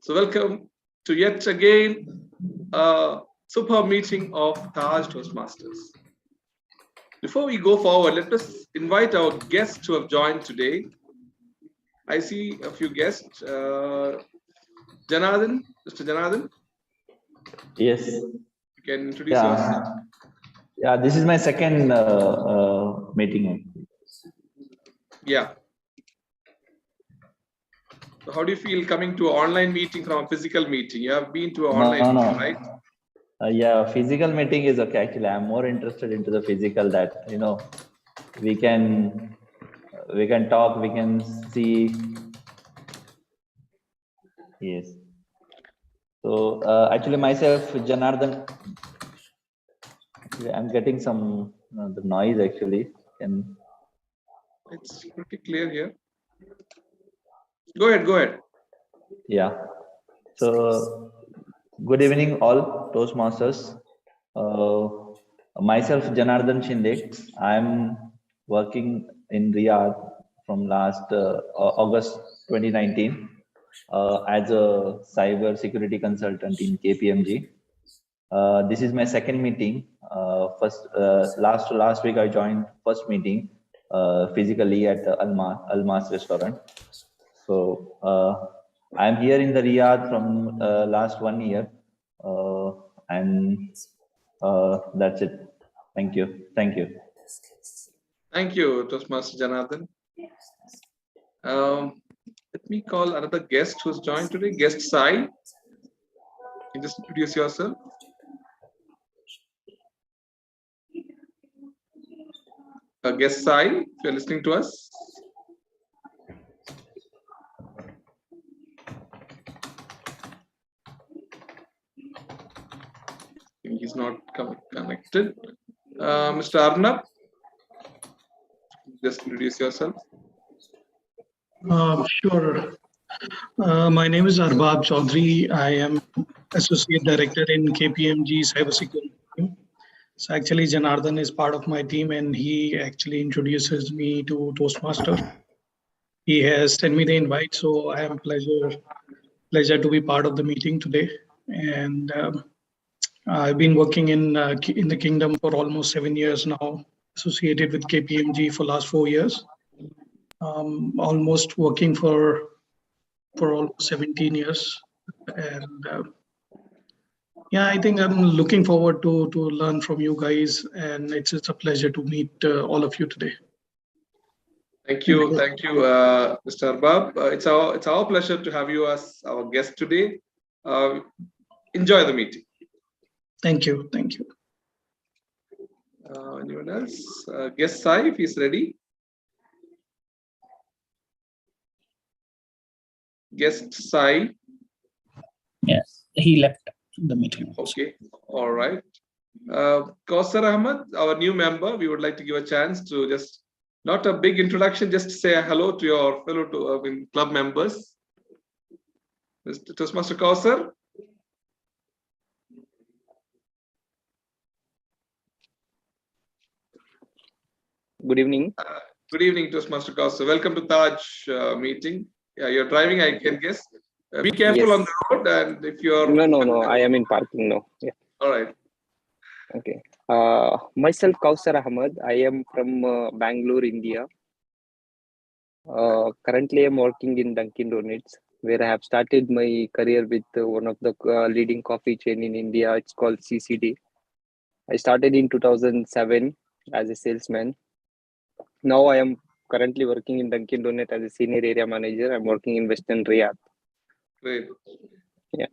So welcome to yet again a super meeting of Taj Toastmasters. Before we go forward, let us invite our guests who have joined today. I see a few guests. Janardhan, Mr. Janardhan. Yes. You can introduce yourself. Yeah, this is my second meeting. Yeah. So how do you feel coming to an online meeting from a physical meeting? You have been to an online meeting, right? Yeah, physical meeting is okay. Actually, I'm more interested into the physical that, we can talk, we can see. Yes. So actually myself, Janardhan, I'm getting some the noise actually. It's pretty clear here. Go ahead. Yeah. So good evening all Toastmasters. Myself Janardhan Shinde. I'm working in Riyadh from last August 2019 as a cyber security consultant in KPMG. This is my second meeting. Last week I joined first meeting physically at the Almas restaurant. So I'm here in the Riyadh from last 1 year, and that's it. Thank you. Thank you, Toastmaster Janardhan. Let me call another guest who's joined today. Guest Sai. Can you just introduce yourself? Guest Sai, if you're listening to us. He's not connected. Mr. Arnab, just introduce yourself. Sure. My name is Arbab Chaudhary. I am Associate Director in KPMG Cybersecurity team. So actually Janardhan is part of my team and he actually introduces me to Toastmaster. He has sent me the invite, so I am pleasure to be part of the meeting today. And I've been working in the kingdom for almost 7 years now, associated with KPMG for last 4 years. Almost working for almost 17 years. And yeah, I think I'm looking forward to learn from you guys, and it's a pleasure to meet all of you today. Thank you, Mr. Arbab. It's our pleasure to have you as our guest today. Enjoy the meeting. Thank you. Anyone else? Guest Sai, if he's ready. Guest Sai. Yes, he left the meeting. Okay, all right. Kausar Ahmed, our new member, we would like to give a chance to just, not a big introduction, just say hello to your fellow club members. Mr. Toastmaster Kausar. Good evening. Good evening, Toastmaster Kausar. Welcome to Taj meeting. Yeah, you're driving, I can guess. Be careful on the road, and if you're... No, I am in parking now. Yeah. All right. Okay. Myself, Kausar Ahmed. I am from Bangalore, India. Currently, I'm working in Dunkin' Donuts, where I have started my career with one of the leading coffee chain in India. It's called CCD. I started in 2007 as a salesman. Now I am currently working in Dunkin' Donuts as a senior area manager. I'm working in Western Riyadh. Great. Yeah,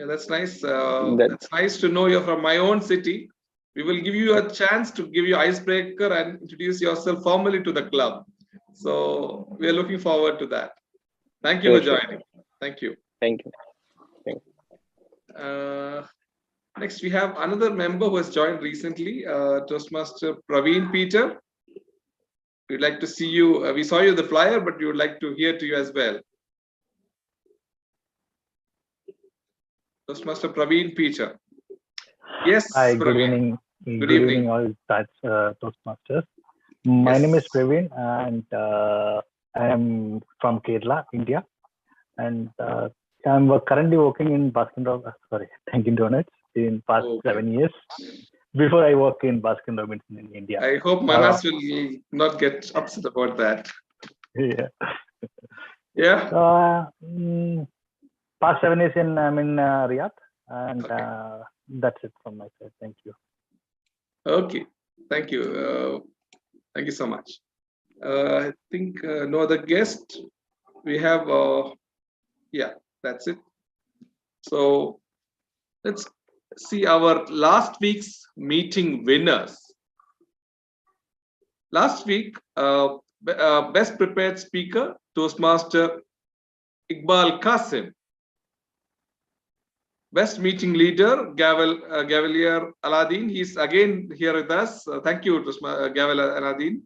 that's nice. That's nice to know you're from my own city. We will give you a chance to give you icebreaker and introduce yourself formally to the club. So we are looking forward to that. Thank you for joining. Thank you. Thank you. Next, we have another member who has joined recently, Toastmaster Praveen Peter. We'd like to see you. We saw you the flyer, but we would like to hear to you as well. Toastmaster Praveen Peter. Yes. Hi, good evening. Good evening, all Toastmasters. My name is Praveen, and I am from Kerala, India. And I'm currently working in Dunkin' Donuts in past 7 years. Before I work in Baskin Robbins in India. I hope Manas will not get upset about that. Yeah. Yeah. Past 7 years I'm in Riyadh, and that's it from my side. Thank you. Okay. Thank you. Thank you so much. I think no other guest. We have. Yeah, that's it. So let's see our last week's meeting winners. Last week, best prepared speaker, Toastmaster Iqbal Qasim. Best meeting leader, Gavalier Aladdin. He's again here with us. Thank you, Gavalier Aladdin.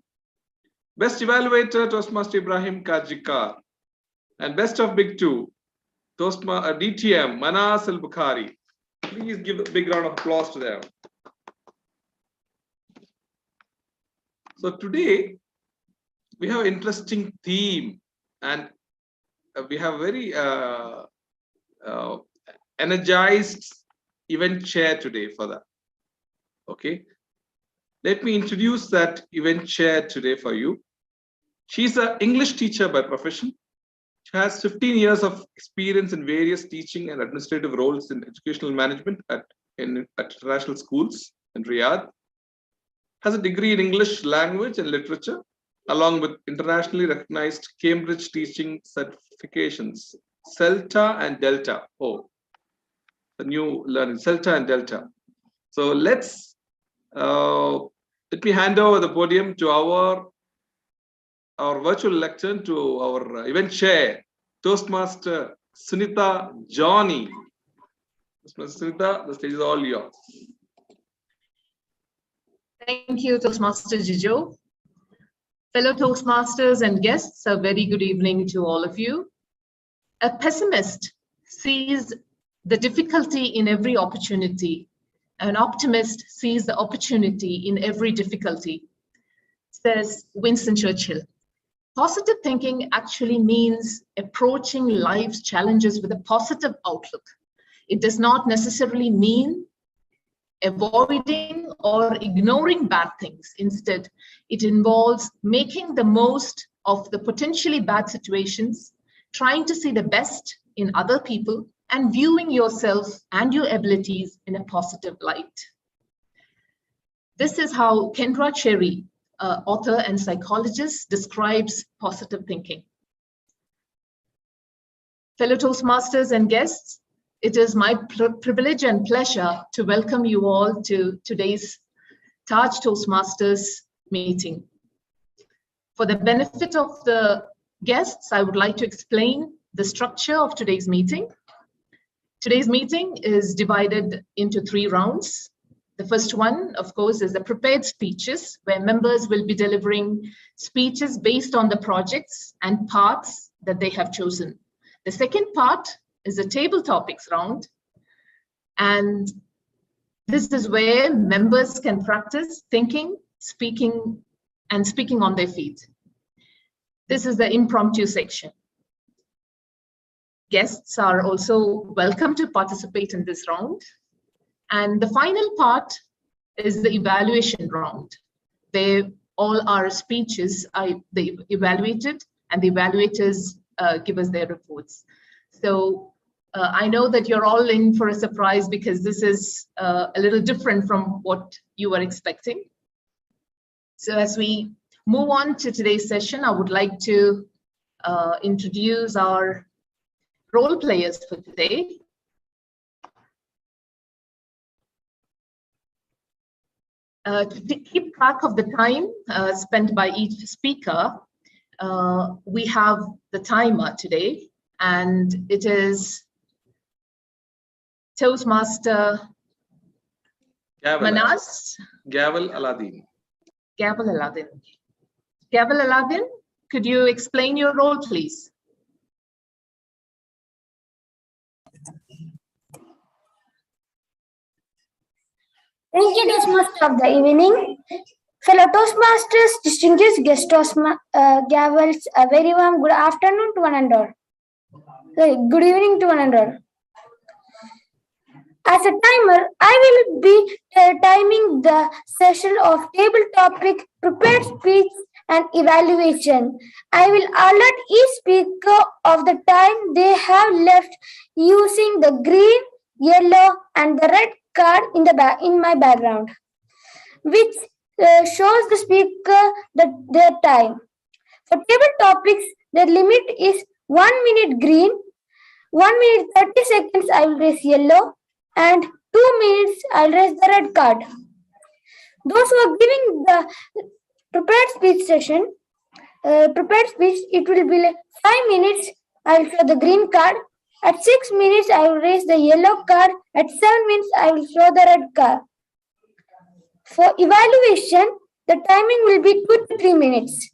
Best evaluator, Toastmaster Ibrahim Kajikar. And best of big two, DTM, Manas Al-Bukhari. Please give a big round of applause to them. So today, we have an interesting theme, and we have very energized event chair today for that. Okay. Let me introduce that event chair today for you. She's an English teacher by profession. She has 15 years of experience in various teaching and administrative roles in educational management at international schools in Riyadh. Has a degree in English language and literature, along with internationally recognized Cambridge teaching certifications, CELTA and Delta. Oh, the new learning, CELTA and Delta. So let me hand over the podium to our virtual lectern, to our event chair, Toastmaster Sunita Johnny. Toastmaster Sunita, the stage is all yours. Thank you, Toastmaster Jijo. Fellow Toastmasters and guests, a very good evening to all of you. A pessimist sees the difficulty in every opportunity. An optimist sees the opportunity in every difficulty, says Winston Churchill. Positive thinking actually means approaching life's challenges with a positive outlook. It does not necessarily mean avoiding or ignoring bad things. Instead, it involves making the most of the potentially bad situations, trying to see the best in other people, and viewing yourself and your abilities in a positive light. This is how Kendra Cherry, author and psychologist, describes positive thinking. Fellow Toastmasters and guests, it is my privilege and pleasure to welcome you all to today's Taj Toastmasters meeting. For the benefit of the guests, I would like to explain the structure of today's meeting. Today's meeting is divided into 3 rounds. The first one, of course, is the prepared speeches, where members will be delivering speeches based on the projects and parts that they have chosen. The second part is a table topics round, and this is where members can practice thinking, speaking on their feet. This is the impromptu section. Guests are also welcome to participate in this round. And the final part is the evaluation round, where all our speeches are evaluated, and the evaluators give us their reports. So I know that you're all in for a surprise, because this is a little different from what you were expecting. So as we move on to today's session, I would like to introduce our role players for today. To keep track of the time spent by each speaker, we have the timer today, and it is Toastmaster Manas. Gaval Aladdin. Gaval Aladdin. Gaval Aladdin, could you explain your role, please? Thank you, Toastmaster of the evening. Fellow Toastmasters, distinguished guest Gavels, a very warm good afternoon to one and all. Good evening to one another. As a timer, I will be timing the session of table topic, prepared speech, and evaluation. I will alert each speaker of the time they have left using the green, yellow, and the red card in my background, which shows the speaker their time. For table topics, the limit is 1 minute green, 1 minute 30 seconds I will raise yellow, and 2 minutes I'll raise the red card. Those who are giving the prepared speech session, it will be like 5 minutes I will show the green card. At 6 minutes I will raise the yellow card. At 7 minutes I will show the red card. For evaluation, the timing will be 2 to 3 minutes.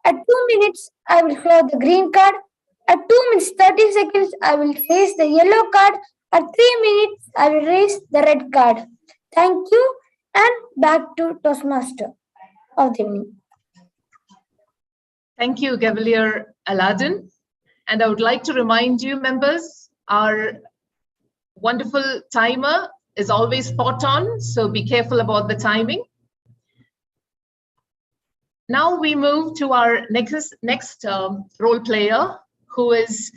At 2 minutes, I will show the green card. At 2 minutes 30 seconds, I will raise the yellow card. At 3 minutes, I will raise the red card. Thank you, and back to Toastmaster of the evening. Thank you, Cavalier Aladdin. And I would like to remind you, members, our wonderful timer is always spot on, so be careful about the timing. Now we move to our next role player, who is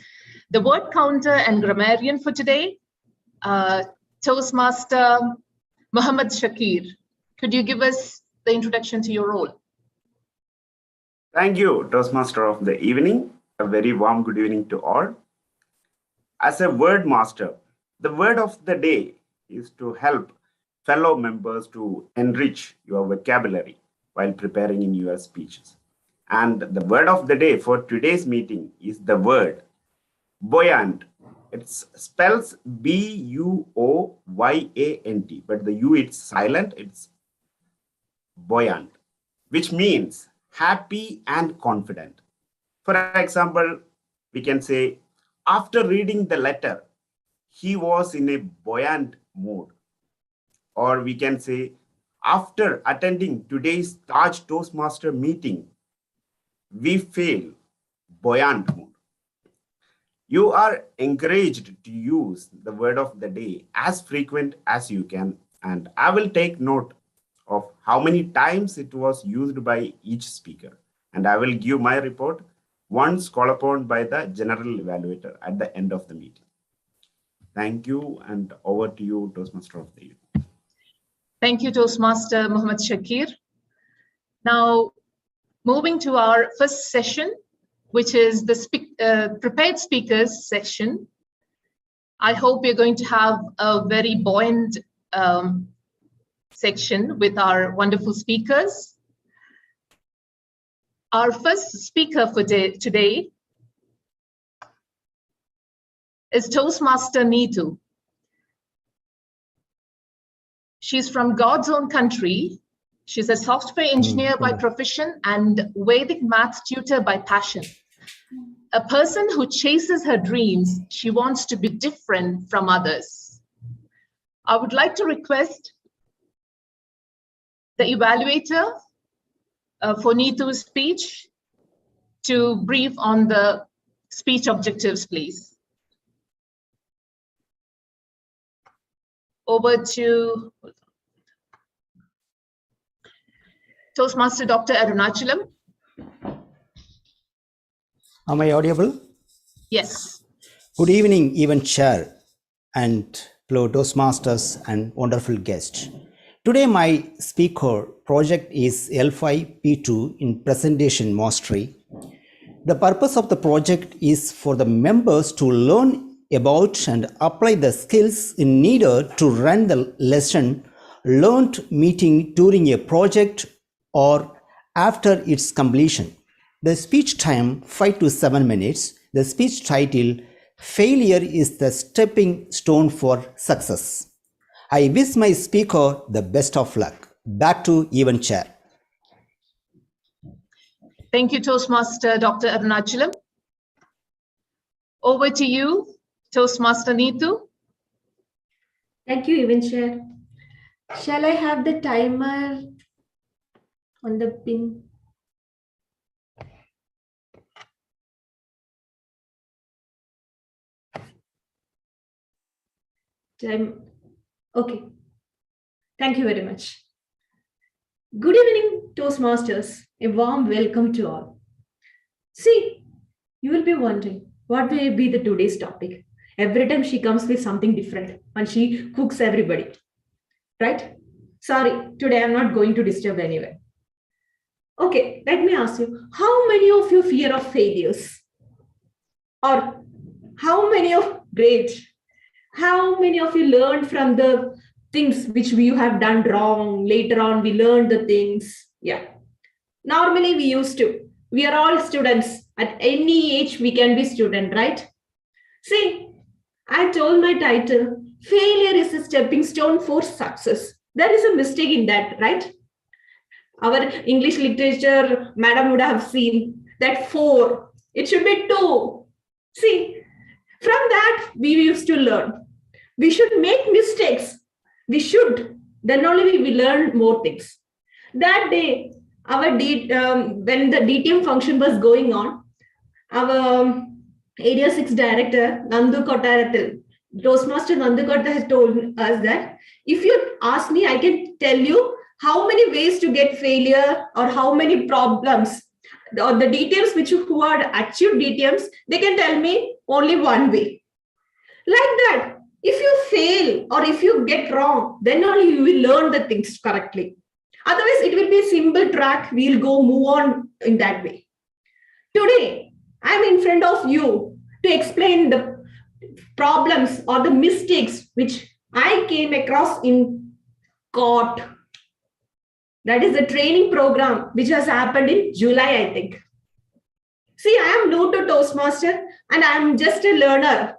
the word counter and grammarian for today, Toastmaster Muhammad Shakir. Could you give us the introduction to your role? Thank you, Toastmaster of the evening. A very warm good evening to all. As a word master, the word of the day is to help fellow members to enrich your vocabulary while preparing in your speeches. And the word of the day for today's meeting is the word buoyant. It spells B-U-O-Y-A-N-T, but the U it's silent, it's buoyant, which means happy and confident. For example, we can say, after reading the letter, he was in a buoyant mood. Or we can say, after attending today's Taj Toastmaster meeting, we feel buoyant mood. You are encouraged to use the word of the day as frequent as you can, and I will take note of how many times it was used by each speaker, and I will give my report once called upon by the general evaluator at the end of the meeting. Thank you, and over to you, Toastmaster of the evening. Thank you, Toastmaster Muhammad Shakir. Now, moving to our first session, which is the prepared speakers session. I hope we're going to have a very buoyant section with our wonderful speakers. Our first speaker for today is Toastmaster Neetu. She's from God's own country. She's a software engineer by profession and Vedic math tutor by passion. A person who chases her dreams, she wants to be different from others. I would like to request the evaluator for Neetu's speech to brief on the speech objectives, please. Over to Toastmaster Dr. Arunachalam. Am I audible? Yes. Good evening, event chair and fellow Toastmasters and wonderful guests. Today, my speaker project is L5P2 in presentation mastery. The purpose of the project is for the members to learn about and apply the skills needed to run the lesson learned meeting during a project or after its completion. The speech time 5 to 7 minutes. The speech title, Failure is the Stepping Stone for Success. I wish my speaker the best of luck. Back to event chair. Thank you, Toastmaster Dr. Arunachalam. Over to you, Toastmaster Neetu. Thank you, event chair. Shall I have the timer on the pin? Okay. Thank you very much. Good evening, Toastmasters. A warm welcome to all. See, you will be wondering what may be the today's topic. Every time she comes with something different and she cooks everybody, right? Sorry, today I'm not going to disturb anyone. Okay, let me ask you, how many of you fear of failures? Or how many of great? How many of you learned from the things which we have done wrong? Later on, we learned the things. Yeah. Normally, we used to. We are all students. At any age, we can be student, right? See, I told my title, failure is a stepping stone for success. There is a mistake in that, right? Our English literature, madam would have seen that 4. It should be 2. See, from that, we used to learn. We should make mistakes. We should. Then only we learn more things. That day, when the DTM function was going on, our Area 6 director, Nandu Kottarathil, Toastmaster Nandu Kotta has told us that if you ask me, I can tell you how many ways to get failure or how many problems or the DTMs who are achieved DTMs, they can tell me only one way. Like that. If you fail or if you get wrong, then only you will learn the things correctly. Otherwise, it will be a simple track. We'll move on in that way. Today, I'm in front of you to explain the problems or the mistakes which I came across in court. That is the training program which has happened in July, I think. See, I am new to Toastmaster and I'm just a learner.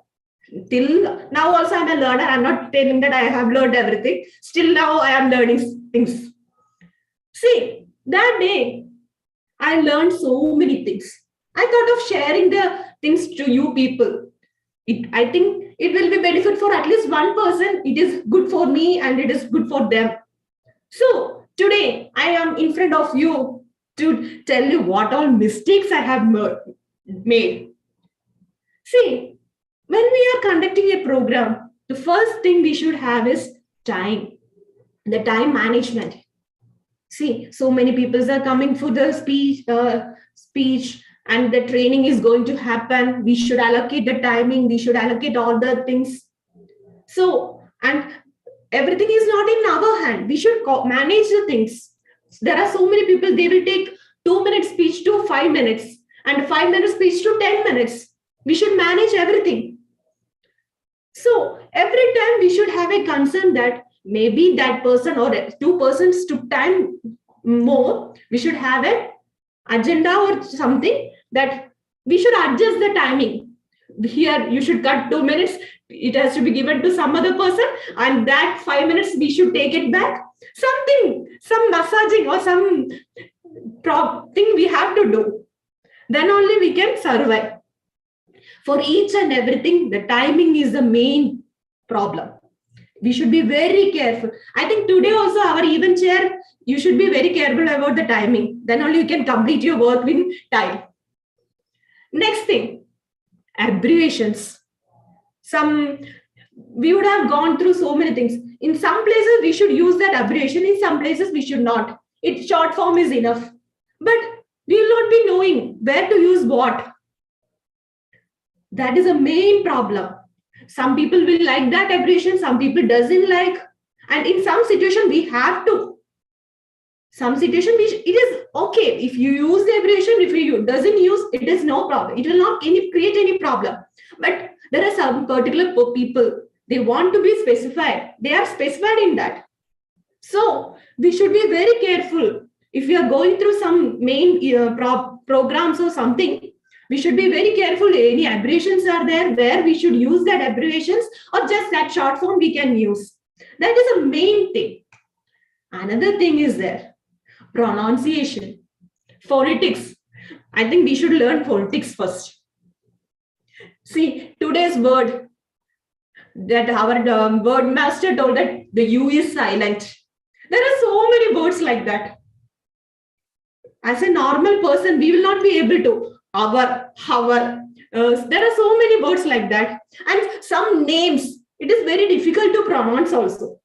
Till now also I'm a learner. I'm not telling that I have learned everything. Still now I am learning things. See, that day I learned so many things. I thought of sharing the things to you people. I think it will be benefit for at least one person. It is good for me and it is good for them. So today I am in front of you to tell you what all mistakes I have made. See, when we are conducting a program, the first thing we should have is time, the time management. See, so many people are coming for the speech and the training is going to happen. We should allocate the timing. We should allocate all the things. So, and everything is not in our hand. We should manage the things. There are so many people, they will take 2-minute speech to 5 minutes and 5-minute speech to 10 minutes. We should manage everything. So every time we should have a concern that maybe that person or 2 persons took time more. We should have an agenda or something that we should adjust the timing. Here you should cut 2 minutes. It has to be given to some other person and that 5 minutes we should take it back. Something, some massaging or some thing we have to do. Then only we can survive. For each and everything, the timing is the main problem. We should be very careful. I think today also our event chair, you should be very careful about the timing. Then only you can complete your work in time. Next thing, abbreviations. We would have gone through so many things. In some places, we should use that abbreviation. In some places, we should not. Its short form is enough. But we will not be knowing where to use what. That is a main problem. Some people will like that abbreviation, some people doesn't like. And in some situation, we have to. Some situation, it is okay. If you use the abbreviation, if you doesn't use, it is no problem. It will not create any problem. But there are some particular people, they want to be specified. They are specified in that. So we should be very careful. If we are going through some main programs or something, we should be very careful. Any abbreviations are there where we should use that abbreviations or just that short form we can use. That is a main thing. Another thing is there. Pronunciation. Phonetics. I think we should learn phonetics first. See, today's word that our word master told that the U is silent. There are so many words like that. As a normal person, we will not be able to. Hour. There are so many words like that. And some names, it is very difficult to pronounce also.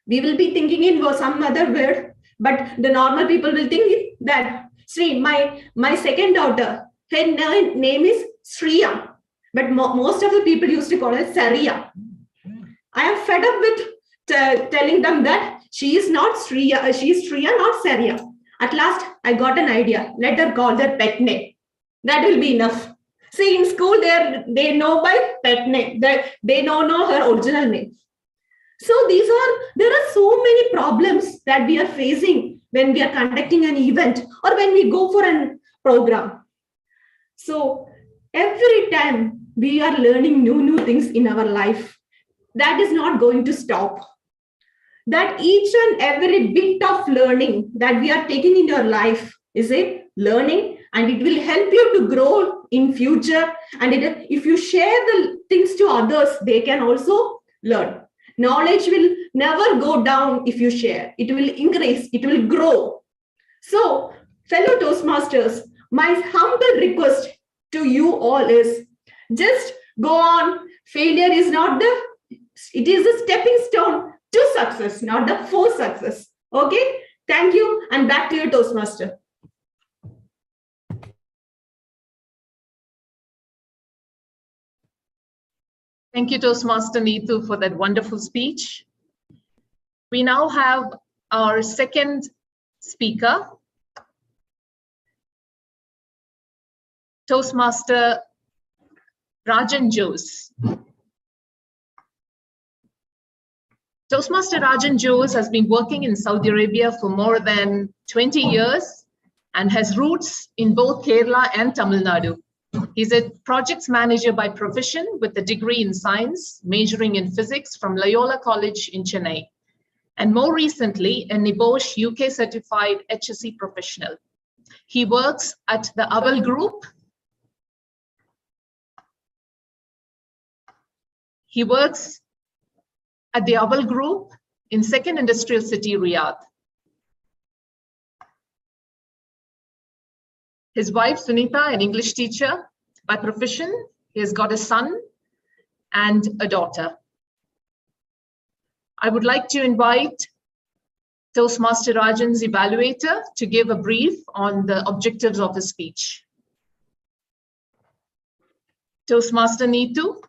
We will be thinking in some other word, but the normal people will think that Sri, my second daughter, her name is Sriya, but most of the people used to call her Sariya. I am fed up with telling them that she is not Sriya, she is Sriya, not Sariya. At last, I got an idea. Let her call their pet name. That will be enough. See, in school, they know by pet name. They don't know her original name. So there are so many problems that we are facing when we are conducting an event or when we go for a program. So every time we are learning new things in our life, that is not going to stop. That each and every bit of learning that we are taking in your life is a learning, and it will help you to grow in future. And if you share the things to others, they can also learn. Knowledge will never go down if you share. It will increase, it will grow. So, fellow Toastmasters, my humble request to you all is just go on. Failure is not it is a stepping stone to success, not the for success. Okay? Thank you, and back to you, Toastmaster. Thank you, Toastmaster Neetu, for that wonderful speech. We now have our second speaker, Toastmaster Rajan Jose. Toastmaster Rajan Jose has been working in Saudi Arabia for more than 20 years and has roots in both Kerala and Tamil Nadu. He's a projects manager by profession with a degree in science, majoring in physics from Loyola College in Chennai, and more recently, a NIBOSH UK certified HSC professional. He works at the Aval Group. He works at the Aval Group in Second Industrial City, Riyadh. His wife, Sunita, an English teacher by profession. He has got a son and a daughter. I would like to invite Toastmaster Rajan's evaluator to give a brief on the objectives of his speech. Toastmaster Neetu.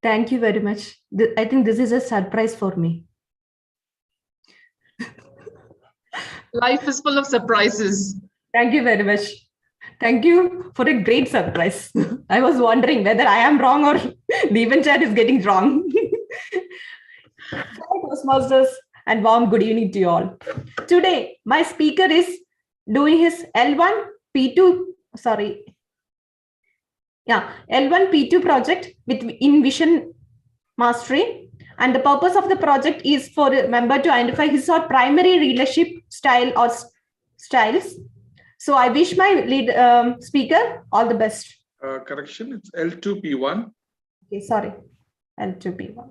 Thank you very much. I think this is a surprise for me. Life is full of surprises. Thank you very much. Thank you for a great surprise. I was wondering whether I am wrong or the event chat is getting wrong. Hi, Toastmasters, and warm good evening to you all. Today, my speaker is doing his L1 P2 project in Vision Mastery. And the purpose of the project is for a member to identify his or primary leadership style or styles. So I wish my lead speaker all the best. Correction, it's L2P1. Okay, sorry, L2P1.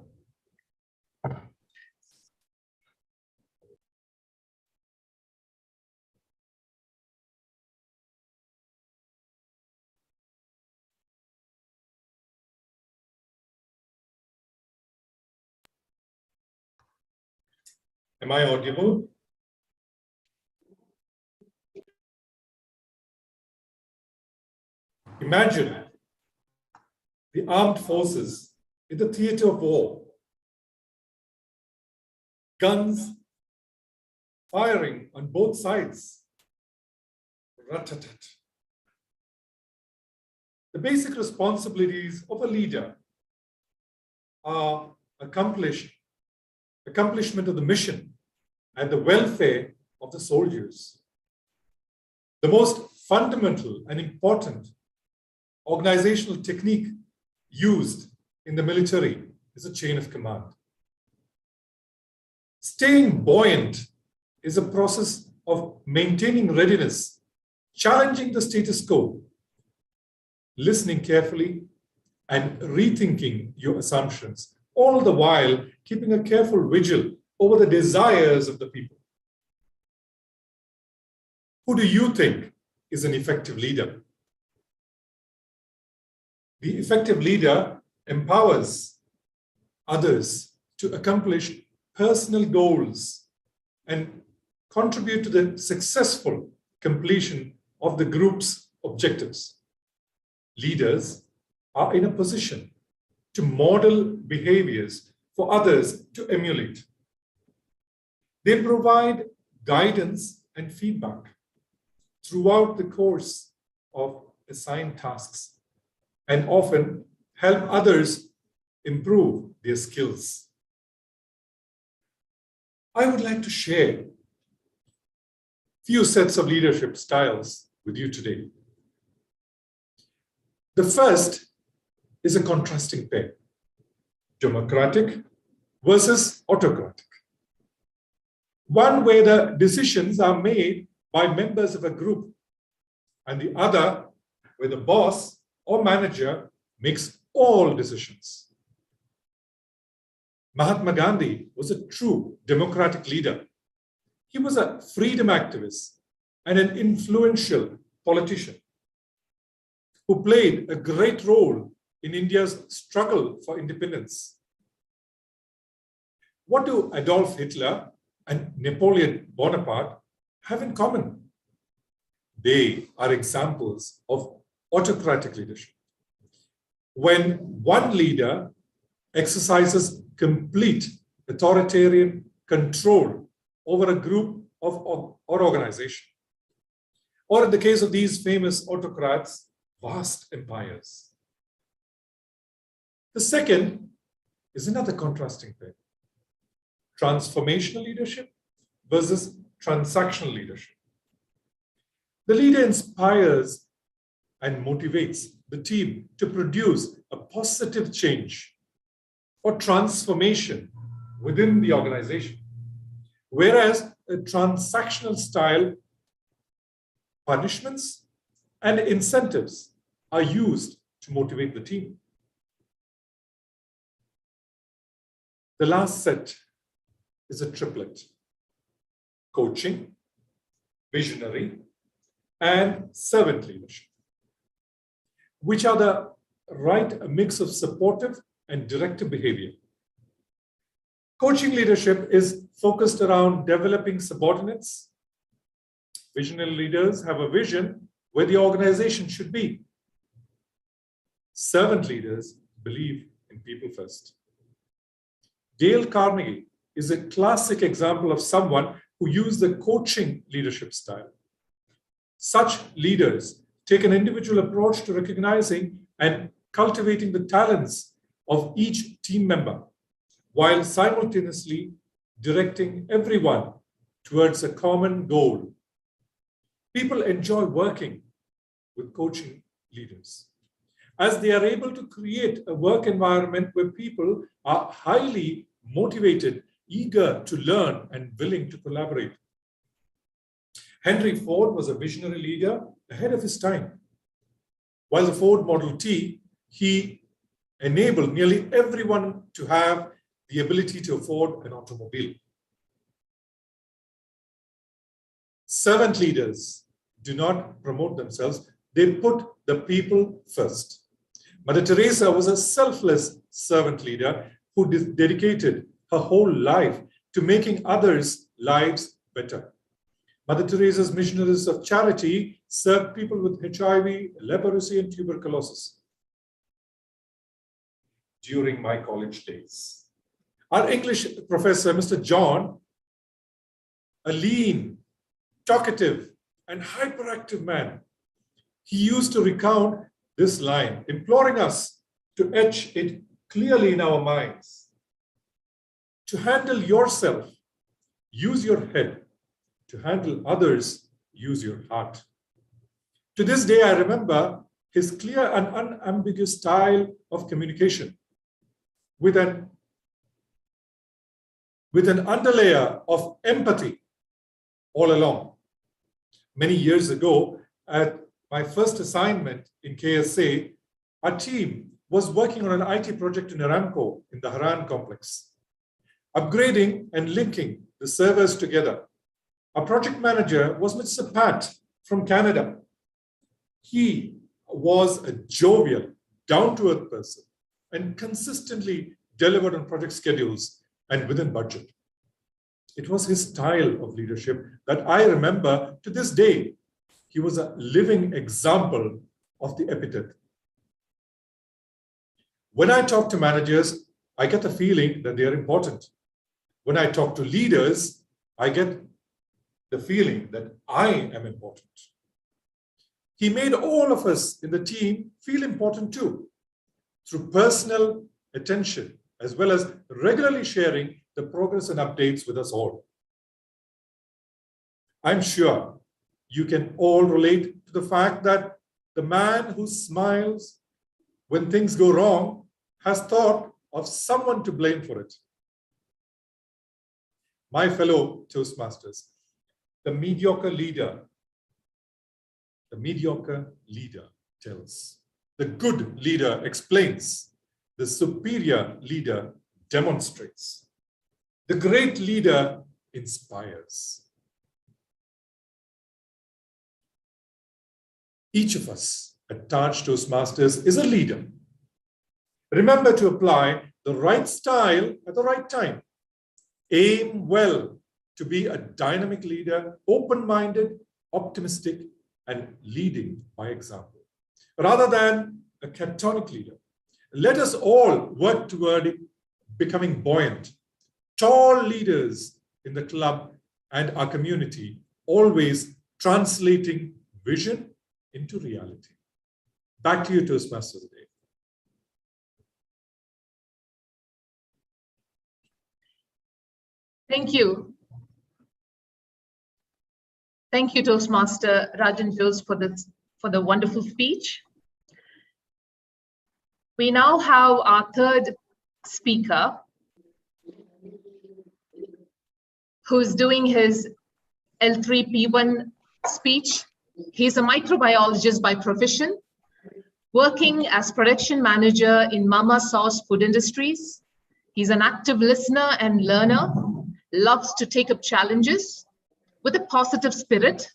Am I audible? Imagine the armed forces in the theater of war. Guns firing on both sides. Rat-tat-tat. The basic responsibilities of a leader are accomplishment of the mission and the welfare of the soldiers. The most fundamental and important organizational technique used in the military is a chain of command. Staying buoyant is a process of maintaining readiness, challenging the status quo, listening carefully, and rethinking your assumptions, all the while keeping a careful vigil over the desires of the people. Who do you think is an effective leader? The effective leader empowers others to accomplish personal goals and contribute to the successful completion of the group's objectives. Leaders are in a position to model behaviors for others to emulate. They provide guidance and feedback throughout the course of assigned tasks and often help others improve their skills. I would like to share few sets of leadership styles with you today. The first is a contrasting pair, democratic versus autocratic. One where the decisions are made by members of a group, and the other where the boss or manager makes all decisions. Mahatma Gandhi was a true democratic leader. He was a freedom activist and an influential politician who played a great role in India's struggle for independence. What do Adolf Hitler and Napoleon Bonaparte have in common? They are examples of autocratic leadership. When one leader exercises complete authoritarian control over a group or organization, or in the case of these famous autocrats, vast empires. The second is another contrasting pair, transformational leadership versus transactional leadership. The leader inspires and motivates the team to produce a positive change or transformation within the organization. Whereas a transactional style, punishments and incentives are used to motivate the team. The last set is a triplet: coaching, visionary, and servant leadership, which are the right mix of supportive and directive behavior. Coaching leadership is focused around developing subordinates. Visionary leaders have a vision where the organization should be. Servant leaders believe in people first. Dale Carnegie is a classic example of someone who used the coaching leadership style. Such leaders take an individual approach to recognizing and cultivating the talents of each team member, while simultaneously directing everyone towards a common goal. People enjoy working with coaching leaders, as they are able to create a work environment where people are highly motivated, eager to learn, and willing to collaborate. Henry Ford was a visionary leader ahead of his time. While the Ford Model T, he enabled nearly everyone to have the ability to afford an automobile. Servant leaders do not promote themselves, they put the people first. Mother Teresa was a selfless servant leader who dedicated her whole life to making others' lives better. Mother Teresa's missionaries of charity served people with HIV, leprosy, and tuberculosis. During my college days, our English professor, Mr. John, a lean, talkative, and hyperactive man, he used to recount this line, imploring us to etch it clearly in our minds. To handle yourself, use your head. To handle others, use your heart. To this day, I remember his clear and unambiguous style of communication with an underlayer of empathy all along. Many years ago, at my first assignment in KSA, our team was working on an IT project in Aramco in the Haran complex, upgrading and linking the servers together. Our project manager was Mr. Pat from Canada. He was a jovial, down-to-earth person and consistently delivered on project schedules and within budget. It was his style of leadership that I remember to this day. He was a living example of the epithet. When I talk to managers, I get the feeling that they are important. When I talk to leaders, I get the feeling that I am important. He made all of us in the team feel important too, through personal attention, as well as regularly sharing the progress and updates with us all. I'm sure you can all relate to the fact that the man who smiles when things go wrong has thought of someone to blame for it. My fellow Toastmasters, the mediocre leader tells. The good leader explains. The superior leader demonstrates. The great leader inspires. Each of us at Taj Toastmasters is a leader. Remember to apply the right style at the right time. Aim well to be a dynamic leader, open-minded, optimistic, and leading by example, rather than a catatonic leader. Let us all work toward becoming buoyant, tall leaders in the club and our community, always translating vision into reality. Back to you, Toastmasters today. Thank you. Thank you, Toastmaster Rajan Jose, for the wonderful speech. We now have our third speaker, who's doing his L3P1 speech. He's a microbiologist by profession, working as production manager in Mama Sauce Food Industries. He's an active listener and learner, loves to take up challenges with a positive spirit.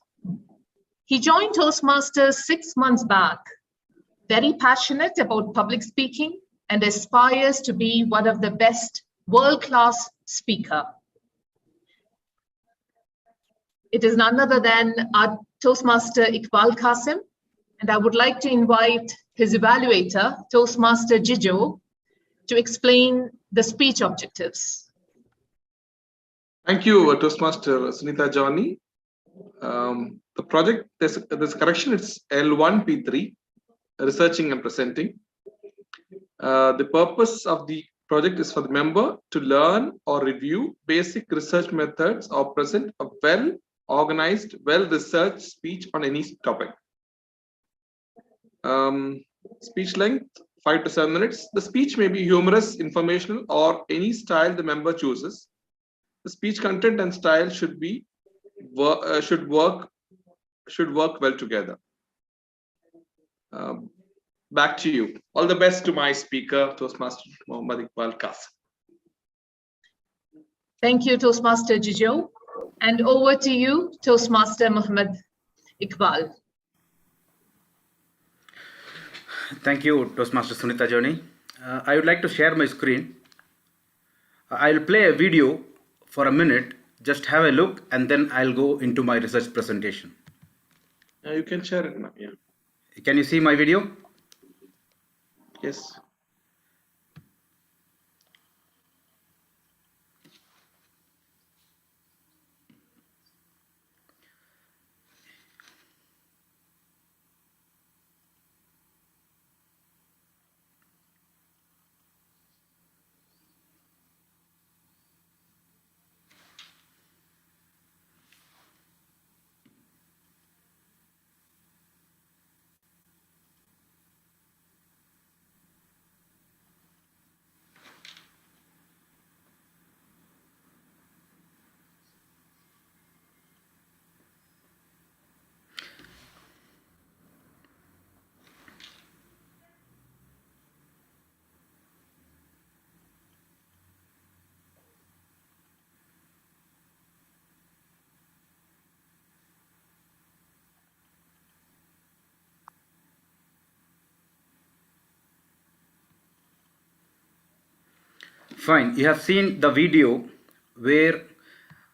He joined Toastmasters 6 months back, very passionate about public speaking and aspires to be one of the best world-class speaker. It is none other than our Toastmaster Iqbal Qasim, and I would like to invite his evaluator, Toastmaster Jijo, to explain the speech objectives. Thank you, Toastmaster Sunita Johnny. The project, there's correction, it's L1P3, researching and presenting. The purpose of the project is for the member to learn or review basic research methods or present a well-organized, well-researched speech on any topic. Speech length, 5 to 7 minutes. The speech may be humorous, informational, or any style the member chooses. The speech content and style should work well together. Back to you. All the best to my speaker, Toastmaster Muhammad Iqbal Qasim. Thank you, Toastmaster Jijo. And over to you, Toastmaster Muhammad Iqbal. Thank you, Toastmaster Sunita Johnny. I would like to share my screen. I'll play a video for a minute. Just have a look, and then I'll go into my research presentation. You can share it now. Yeah. Can you see my video? Yes. Fine. You have seen the video where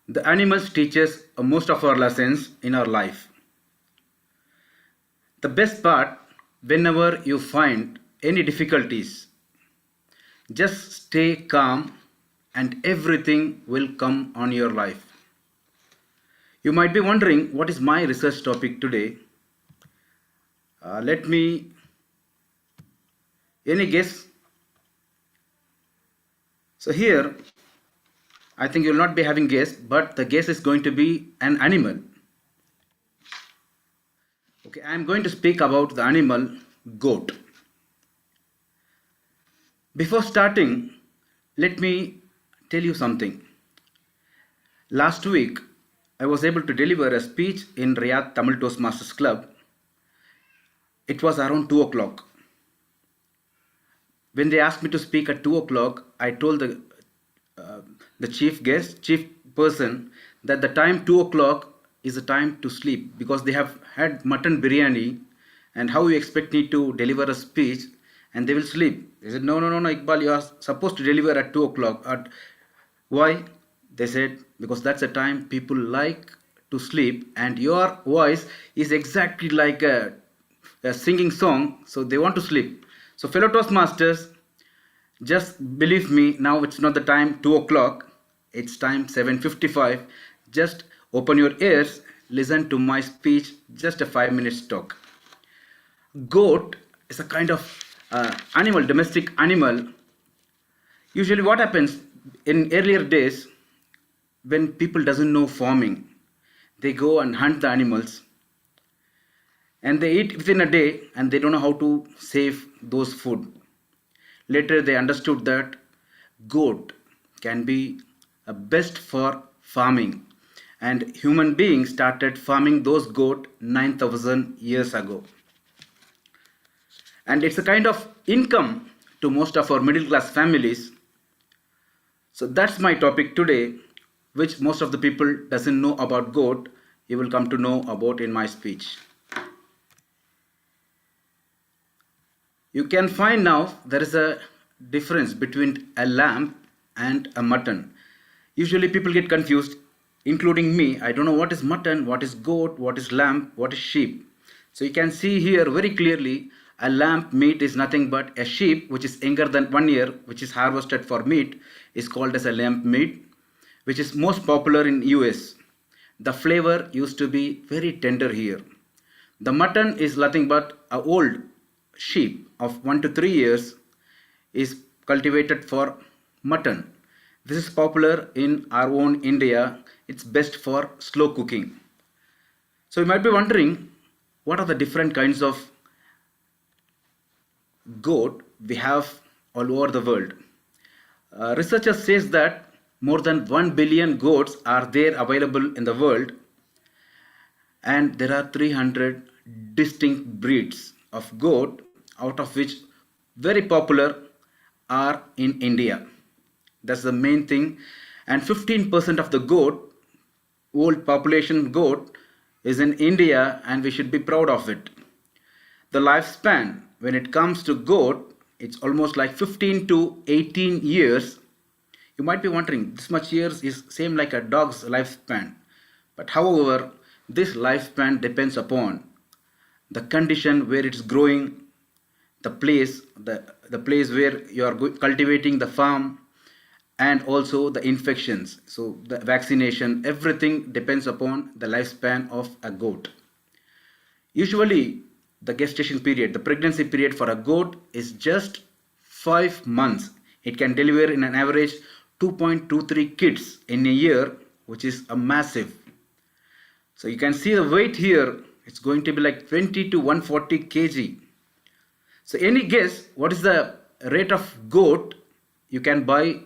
the animals teach us most of our lessons in our life. The best part, whenever you find any difficulties, just stay calm and everything will come on your life. You might be wondering, what is my research topic today? Any guess? So here, I think you'll not be having guess, but the guess is going to be an animal. Okay, I am going to speak about the animal goat. Before starting, let me tell you something. Last week, I was able to deliver a speech in Riyadh Tamil Toastmasters Club. It was around 2 o'clock. When they asked me to speak at 2 o'clock, I told the chief person, that the time 2 o'clock is the time to sleep because they have had mutton biryani, and how you expect me to deliver a speech and they will sleep. They said, no, Iqbal, you are supposed to deliver at 2 o'clock. Why? They said, because that's the time people like to sleep and your voice is exactly like a singing song, so they want to sleep. So fellow Toastmasters, just believe me, now it's not the time 2 o'clock, it's time 7:55. Just open your ears, listen to my speech, just a 5 minutes talk. Goat is a kind of animal, domestic animal. Usually what happens in earlier days, when people doesn't know farming, they go and hunt the animals and they eat within a day and they don't know how to save those food. Later they understood that goat can be best for farming, and human beings started farming those goat 9,000 years ago. And it's a kind of income to most of our middle class families. So that's my topic today, which most of the people doesn't know about goat. You will come to know about in my speech. You can find now there is a difference between a lamb and a mutton. Usually people get confused, including me. I don't know what is mutton, what is goat, what is lamb, what is sheep. So you can see here very clearly, a lamb meat is nothing but a sheep which is younger than 1 year, which is harvested for meat, is called as a lamb meat, which is most popular in US. The flavor used to be very tender here. The mutton is nothing but an old sheep of 1 to 3 years is cultivated for mutton. This is popular in our own India. It's best for slow cooking. So you might be wondering, what are the different kinds of goat we have all over the world? Researchers says that more than 1 billion goats are there available in the world, and there are 300 distinct breeds of goat, out of which very popular are in India. That's the main thing. And 15% of the goat, world population goat, is in India, and we should be proud of it. The lifespan when it comes to goat, it's almost like 15 to 18 years. You might be wondering, this much years is same like a dog's lifespan. But however, this lifespan depends upon the condition where it's growing, the place where you are cultivating the farm, and also the infections. So the vaccination, everything depends upon the lifespan of a goat. Usually the gestation period, the pregnancy period for a goat is just 5 months. It can deliver in an average 2.23 kids in a year, which is a massive. So you can see the weight here, it's going to be like 20 to 140 kg. So any guess what is the rate of goat you can buy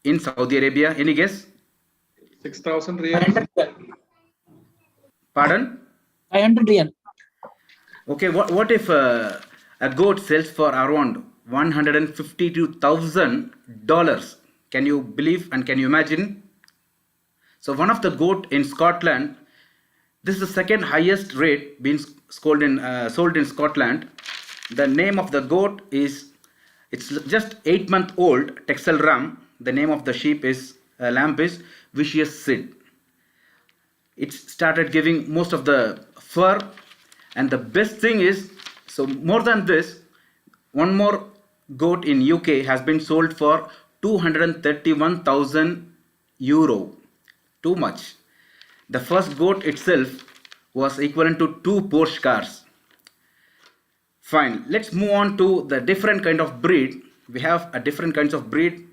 in Saudi Arabia? Any guess? 6,000 riyal. Pardon? 500 riyal. Okay, what if a goat sells for around $152,000? Can you believe and can you imagine? So one of the goat in Scotland, this is the second highest rate being sold in Scotland. The name of the goat is, it's just 8-month-old Texel Ram. the name of the lamp is Vicious Sid. It started giving most of the fur, and the best thing is, so more than this, one more goat in UK has been sold for 231,000 euro. Too much. The first goat itself was equivalent to 2 Porsche cars. Fine, let's move on to the different kind of breed. We have a different kinds of breed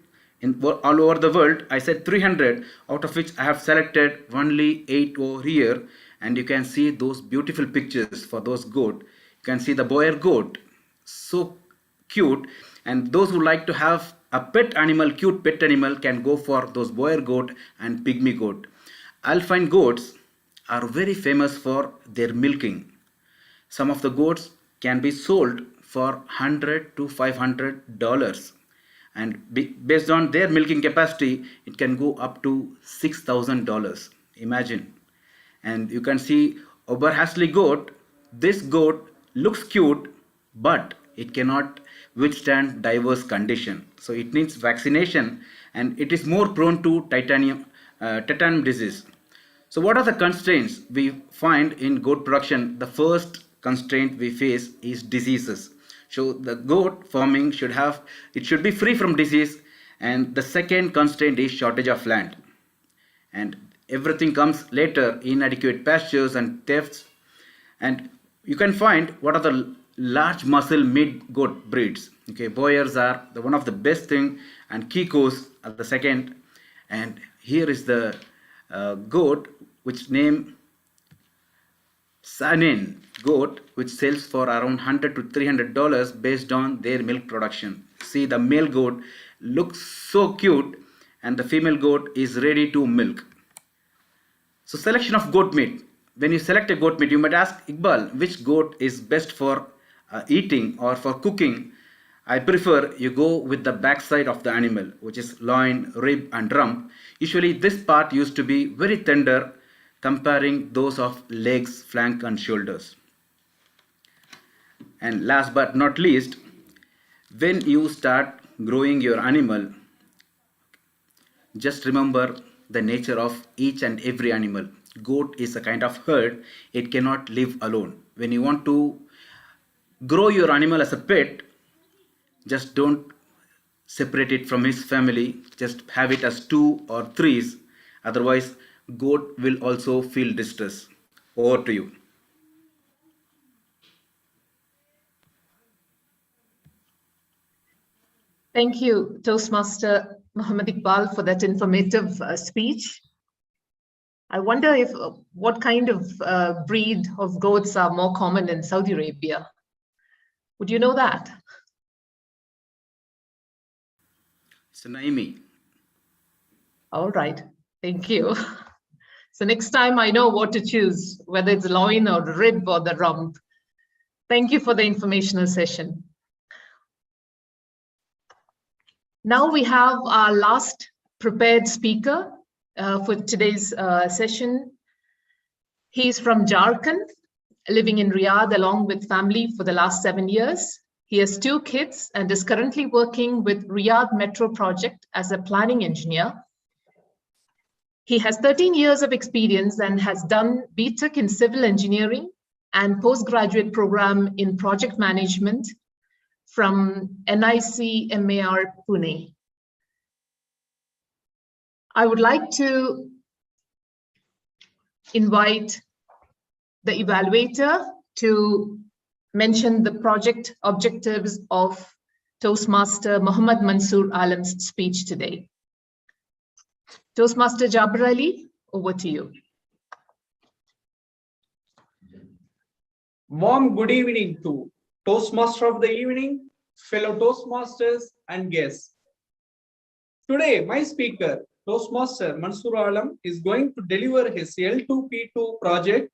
all over the world. I said 300, out of which I have selected only 8 over here, and you can see those beautiful pictures for those goat. You can see the boer goat, so cute, and those who like to have a pet animal, cute pet animal, can go for those boer goat and pygmy goat. Alpine goats are very famous for their milking. Some of the goats can be sold for $100 to $500, and based on their milking capacity, it can go up to $6,000. Imagine. And you can see Oberhasli goat. This goat looks cute, but it cannot withstand diverse condition. So it needs vaccination, and it is more prone to tetanus disease. So what are the constraints we find in goat production? The first constraint we face is diseases. So the goat farming should be free from disease, and the second constraint is shortage of land. And everything comes later, inadequate pastures and thefts. And you can find what are the large muscle mid goat breeds. Okay, boyers are one of the best thing, and Kikos are the second. And here is the goat which name Sanin goat, which sells for around $100 to $300 based on their milk production. See, the male goat looks so cute, and the female goat is ready to milk. So selection of goat meat. When you select a goat meat, you might ask, Iqbal, which goat is best for eating or for cooking? I prefer you go with the backside of the animal, which is loin, rib and rump. Usually this part used to be very tender, comparing those of legs, flank and shoulders. And last but not least, when you start growing your animal, just remember the nature of each and every animal. Goat is a kind of herd. It cannot live alone. When you want to grow your animal as a pet, just don't separate it from his family. Just have it as 2 or 3s. Otherwise, goat will also feel distress. Over to you. Thank you, Toastmaster Muhammad Iqbal, for that informative speech. I wonder what kind of breed of goats are more common in Saudi Arabia. Would you know that? It's a Naimi. All right, thank you. So next time I know what to choose, whether it's loin or rib or the rump. Thank you for the informational session. Now we have our last prepared speaker for today's session. He's from Jharkhand, living in Riyadh along with family for the last 7 years. He has 2 kids and is currently working with Riyadh Metro project as a planning engineer. He has 13 years of experience and has done BTech in civil engineering and postgraduate program in project management from NIC MAR Pune. I would like to invite the evaluator to mention the project objectives of Toastmaster Muhammad Mansoor Alam's speech today. Toastmaster Jabir Ali, over to you. Warm good evening to Toastmaster of the evening, fellow Toastmasters and guests. Today, my speaker, Toastmaster Mansoor Alam, is going to deliver his L2P2 project,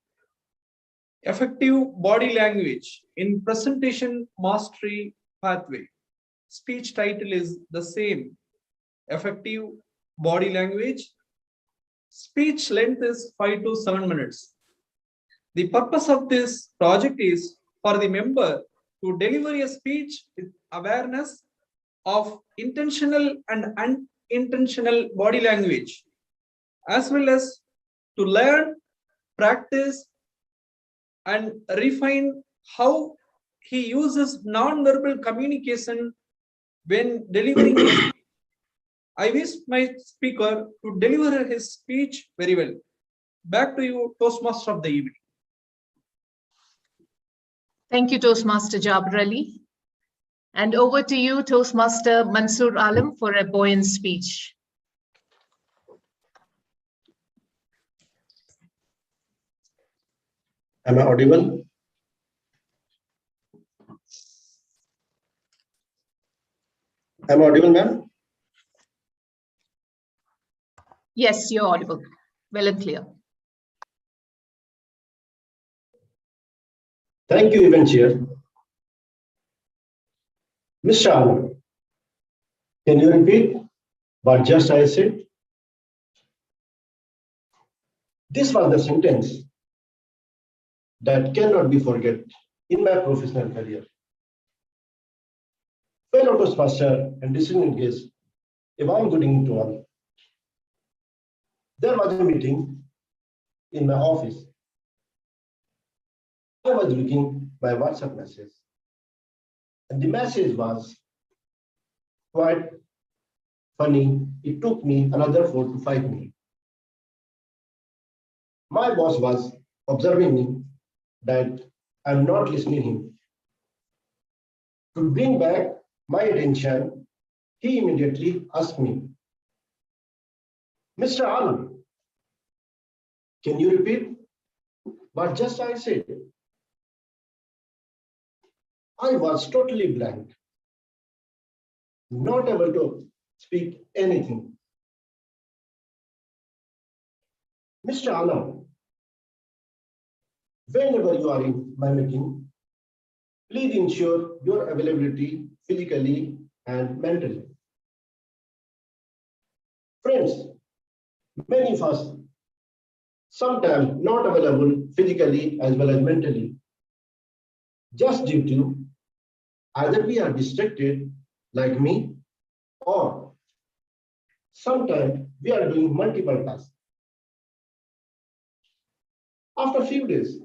Effective Body Language in Presentation Mastery Pathway. Speech title is the same, Effective Body Language. Speech length is 5 to 7 minutes. The purpose of this project is for the member to deliver a speech with awareness of intentional and intentional body language, as well as to learn, practice, and refine how he uses non-verbal communication when delivering a speech. I wish my speaker to deliver his speech very well. Back to you, Toastmaster of the evening. Thank you, Toastmaster Jabir Ali. And over to you, Toastmaster Mansoor Alam, for a buoyant speech. Am I audible? Am I audible, ma'am? Yes, you're audible. Well and clear. Thank you, Event Chair. Mr. Alam, can you repeat what just I said? This was the sentence that cannot be forget in my professional career. Fellow Toastmaster and distinguished guests, a warm good evening to all. There was a meeting in my office. I was looking my WhatsApp message, and the message was quite funny. It took me another 4 to 5 minutes. My boss was observing me that I'm not listening to him. To bring back my attention, he immediately asked me, Mr. Alam, can you repeat what just I said? I was totally blank, not able to speak anything. Mr. Alam, whenever you are in my meeting, please ensure your availability physically and mentally. Friends, many of us sometimes not available physically as well as mentally, just due to either we are distracted like me, or sometimes we are doing multiple tasks. After a few days,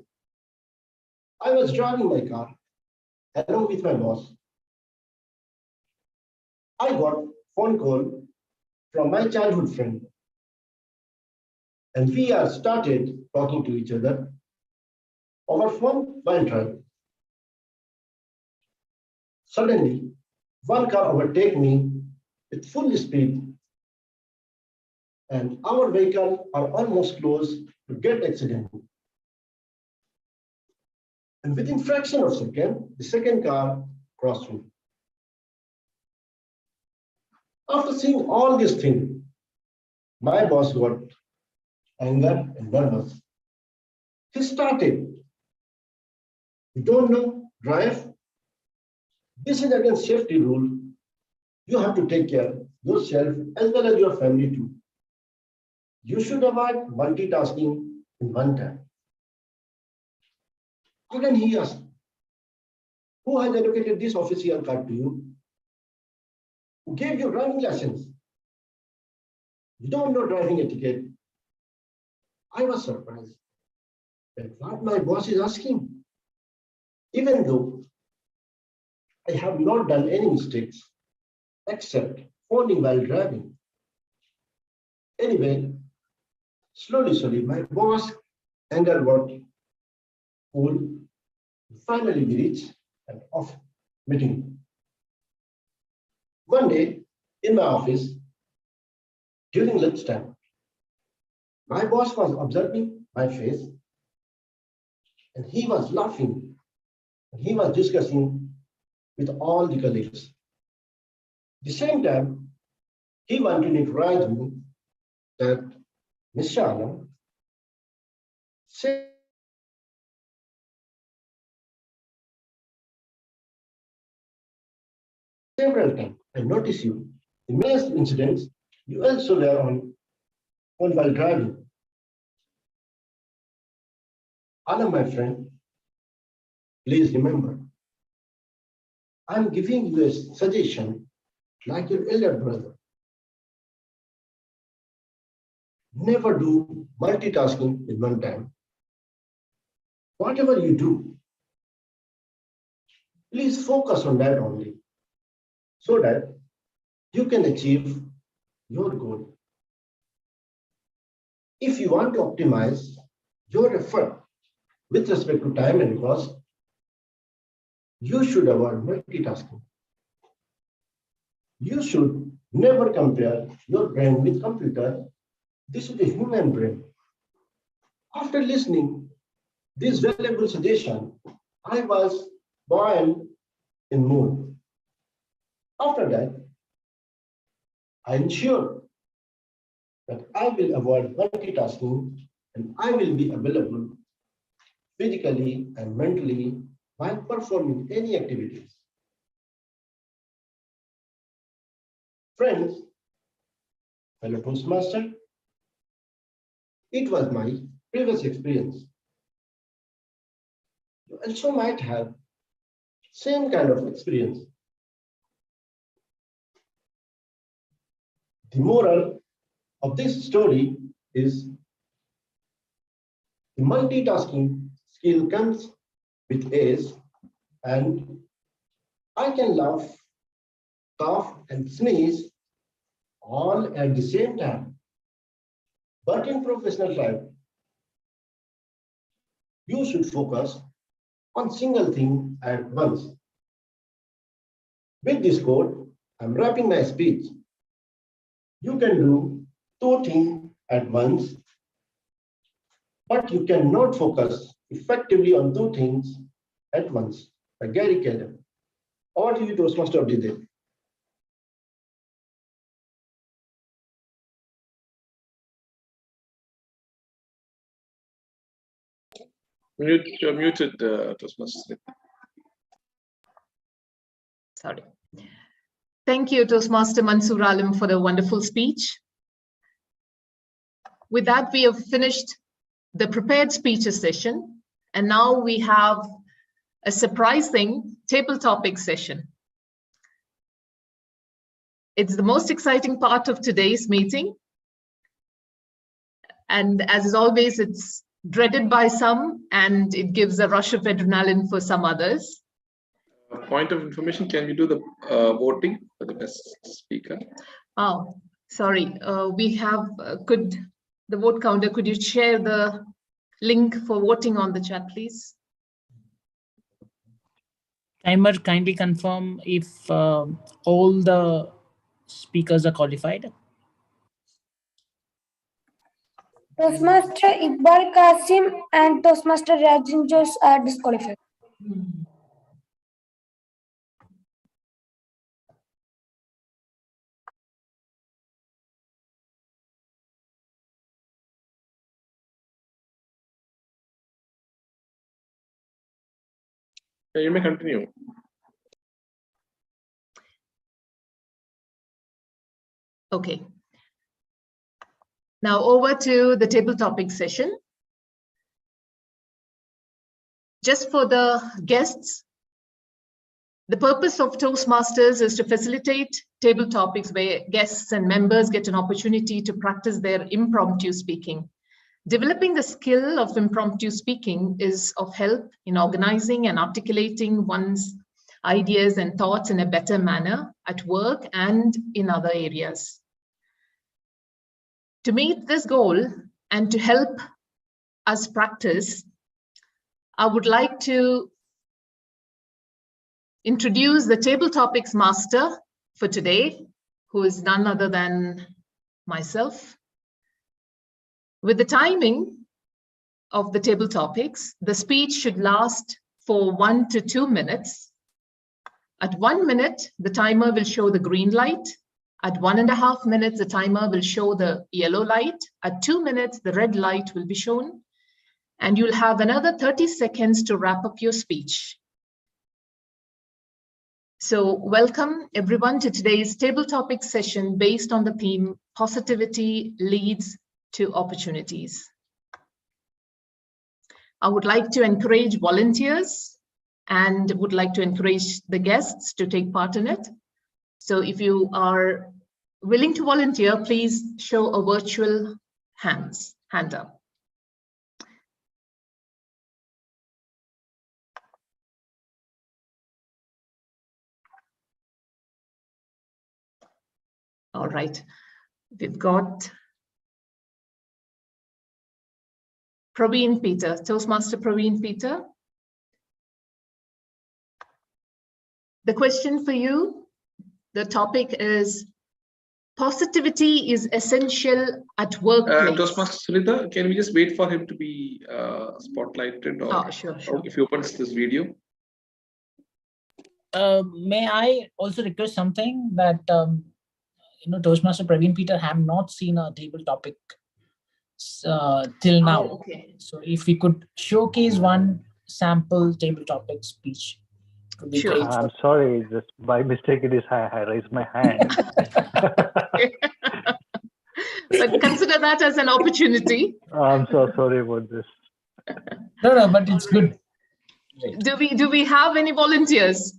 I was driving my car along with my boss. I got a phone call from my childhood friend, and we are started talking to each other over phone while driving. Suddenly, one car overtake me with full speed, and our vehicle are almost close to get accident. And within fraction of a second, the second car crossed me. After seeing all these things, my boss got anger and nervous. He started, you don't know, drive. This is against safety rule. You have to take care of yourself as well as your family too. You should avoid multitasking in one time. Again, he asked, who has allocated this official car to you? Who gave you driving license? You don't know driving etiquette. I was surprised at what my boss is asking, even though I have not done any mistakes except phoning while driving. Anyway, slowly, my boss anger got cool. Finally, we reached an off meeting. One day in my office, during lunchtime, my boss was observing my face, and he was laughing. He was discussing with all the colleagues. At the same time, he wanted to encourage me that, Mr. Alam, several times I noticed you. In many incidents, you also were on phone while driving. Alam, my friend, please remember, I'm giving you a suggestion like your elder brother. Never do multitasking in one time. Whatever you do, please focus on that only, so that you can achieve your goal. If you want to optimize your effort with respect to time and cost, you should avoid multitasking. You should never compare your brain with computer. This is the human brain. After listening this valuable suggestion, I was buoyant in mood. After that, I ensure that I will avoid multitasking and I will be available physically and mentally while performing any activities. Friends, fellow Toastmaster, it was my previous experience. You also might have same kind of experience. The moral of this story is the multitasking skill comes with age, and I can laugh, cough, and sneeze all at the same time. But in professional life, you should focus on single thing at once. With this quote, I'm wrapping my speech. You can do two things at once, but you cannot focus effectively on two things at once. By Gary Keller. Over to you, Toastmaster of the day. You're muted, Toastmaster. Sorry. Thank you, Toastmaster Mansoor Alam, for the wonderful speech. With that, we have finished the prepared speeches session, and now we have a surprising table topic session. It's the most exciting part of today's meeting, and as is always, it's dreaded by some, and it gives a rush of adrenaline for some others. Point of information, can we do the voting for the best speaker? Oh, sorry. We have, could the vote counter, could you share the link for voting on the chat, please? Timer, kindly confirm if all the speakers are qualified. Toastmaster Iqbal Qasim and Toastmaster Rajin Jose are disqualified. You may continue. Okay. Now over to the table topic session. Just for the guests, the purpose of Toastmasters is to facilitate table topics where guests and members get an opportunity to practice their impromptu speaking. Developing the skill of impromptu speaking is of help in organizing and articulating one's ideas and thoughts in a better manner at work and in other areas. To meet this goal and to help us practice, I would like to introduce the table topics master for today, who is none other than myself. With the timing of the table topics, the speech should last for 1 to 2 minutes. At 1 minute, the timer will show the green light. At 1.5 minutes, the timer will show the yellow light. At 2 minutes, the red light will be shown. And you'll have another 30 seconds to wrap up your speech. So welcome everyone to today's table topic session based on the theme, Positivity Leads to Opportunities. I would like to encourage volunteers and would like to encourage the guests to take part in it. So if you are willing to volunteer, please show a virtual hand up. All right, we've got Praveen Peter, Toastmaster Praveen Peter. The question for you, the topic is positivity is essential at workplace. Toastmaster Sunita, can we just wait for him to be spotlighted, or, sure. or if he opens this video? May I also request something that Toastmaster Praveen Peter have not seen a table topic till now. Okay. So if we could showcase one sample table topic speech, it would be Sure. great. I'm sorry, just by mistake I raised my hand. But consider that as an opportunity. I'm so sorry about this. No, but it's good. Do we have any volunteers?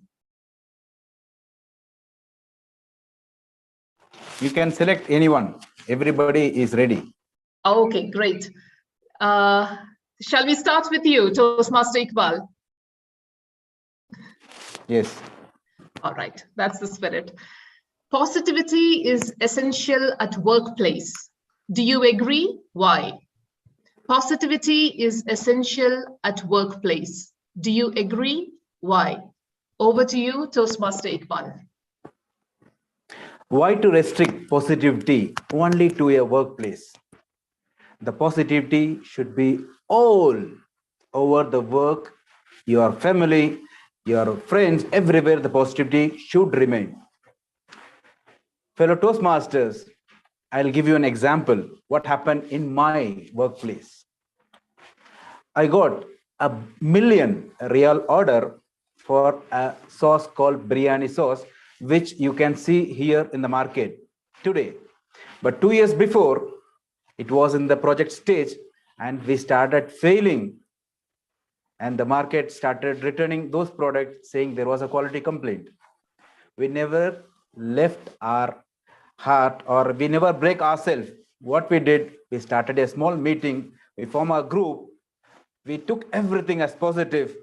You can select anyone. Everybody is ready. Okay, great. Shall we start with you, Toastmaster Iqbal? Yes. All right, that's the spirit. Positivity is essential at workplace. Do you agree? Why? Positivity is essential at workplace. Do you agree? Why? Over to you, Toastmaster Iqbal. Why to restrict positivity only to a workplace? The positivity should be all over the work, your family, your friends, everywhere the positivity should remain. Fellow Toastmasters, I'll give you an example. What happened in my workplace? I got a $1 million order for a sauce called biryani sauce, which you can see here in the market today. But 2 years before, it was in the project stage and we started failing. And the market started returning those products saying there was a quality complaint. We never left our heart, or we never break ourselves. What we did, we started a small meeting, we formed a group, we took everything as positive,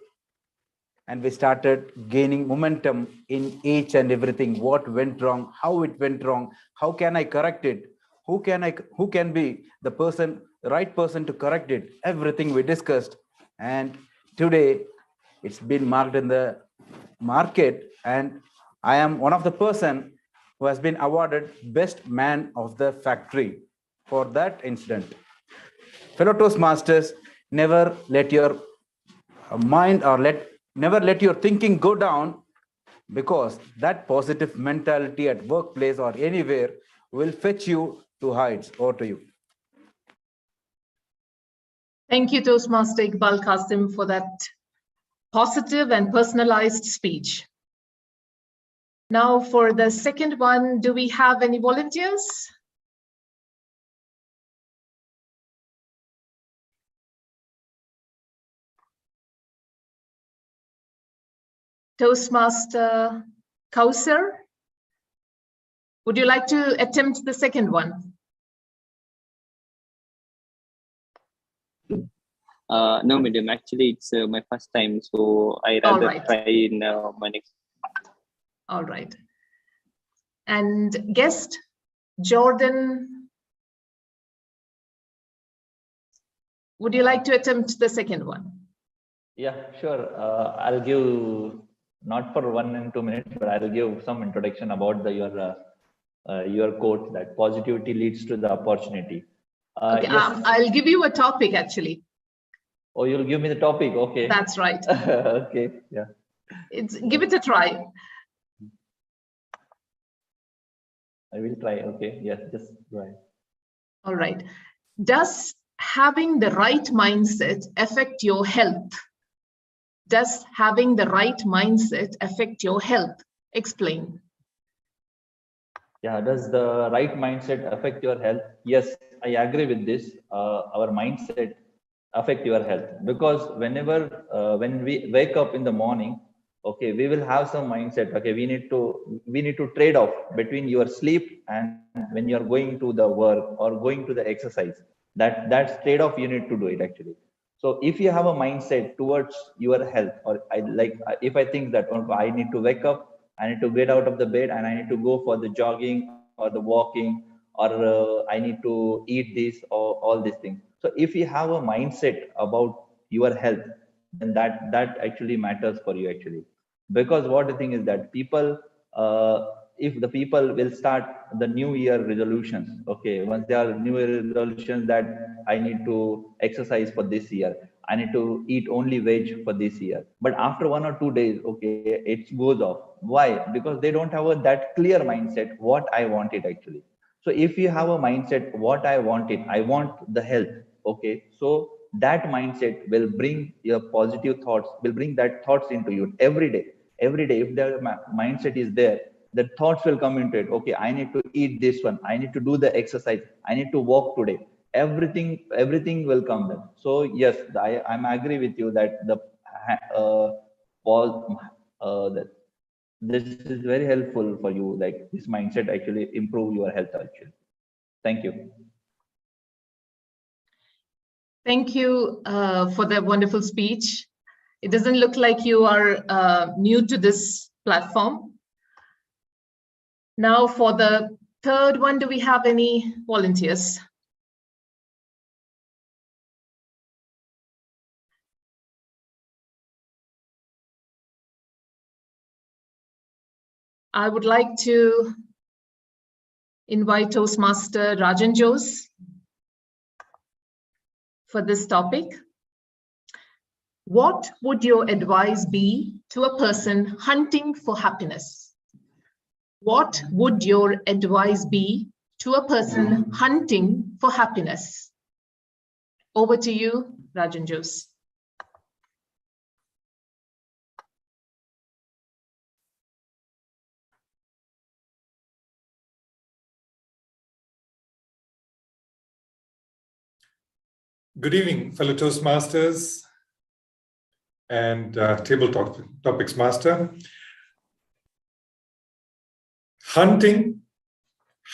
and we started gaining momentum in each and everything. What went wrong, how it went wrong, how can I correct it, who can be the right person to correct it, everything we discussed. And today it's been marked in the market, and I am one of the person who has been awarded best man of the factory for that incident. Fellow Toastmasters, never let your mind or never let your thinking go down, because that positive mentality at workplace or anywhere will fetch you to heights. Over to you. Thank you, Toastmaster Iqbal Qasim, for that positive and personalized speech. Now for the second one, do we have any volunteers? Toastmaster Kausar, would you like to attempt the second one? No, madam. Actually, it's my first time, so I rather try in my next. All right. And guest, Jordan, would you like to attempt the second one? Yeah, sure. I'll give, not for 1 and 2 minutes, but I'll give some introduction about your quote that positivity leads to the opportunity. Okay, yes. I'll give you a topic actually. Oh, you'll give me the topic. Okay. That's right. Okay. Yeah. Give it a try. I will try. Okay. Yes. Just try. All right. Does having the right mindset affect your health? Does having the right mindset affect your health? Explain. Yeah. Does the right mindset affect your health? Yes, I agree with this. Our mindset affect your health, because whenever when we wake up in the morning, okay, we will have some mindset. Okay, we need to trade off between your sleep and when you are going to the work or going to the exercise. That's trade-off you need to do it actually. So if you have a mindset towards your health, or if I think that I need to wake up, I need to get out of the bed and I need to go for the jogging or the walking, or I need to eat this or all these things. So if you have a mindset about your health, then that actually matters for you actually. Because what the thing is that people, if the people will start the new year resolutions, okay, once there are new year resolutions that I need to exercise for this year, I need to eat only veg for this year, but after 1 or 2 days, okay, it goes off. Why? Because they don't have that clear mindset what I want it actually. So if you have a mindset what I want it, I want the health, okay, so that mindset will bring your positive thoughts, will bring that thoughts into you every day. If the mindset is there, the thoughts will come into it. Okay, I need to eat this one, I need to do the exercise, I need to walk today. Everything will come then. So yes, I'm agree with you that the that this is very helpful for you, like this mindset actually improve your health actually. Thank you. Thank you for that wonderful speech. It doesn't look like you are new to this platform. Now for the third one, do we have any volunteers? I would like to invite Toastmaster Rajan Jose for this topic. What would your advice be to a person hunting for happiness? What would your advice be to a person hunting for happiness? Over to you, Rajan Jose. Good evening, fellow Toastmasters and Table Topics Master. Hunting,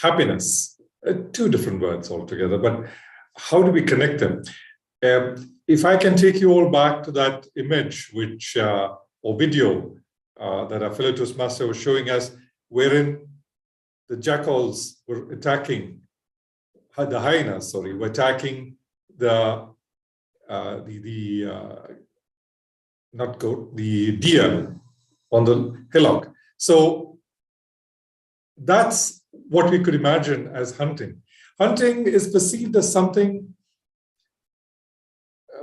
happiness, two different words altogether, but how do we connect them? If I can take you all back to that image or video that our fellow Toastmaster was showing us, wherein the jackals were attacking, the hyenas, sorry, were attacking the deer on the hillock. So that's what we could imagine as hunting. Hunting is perceived as something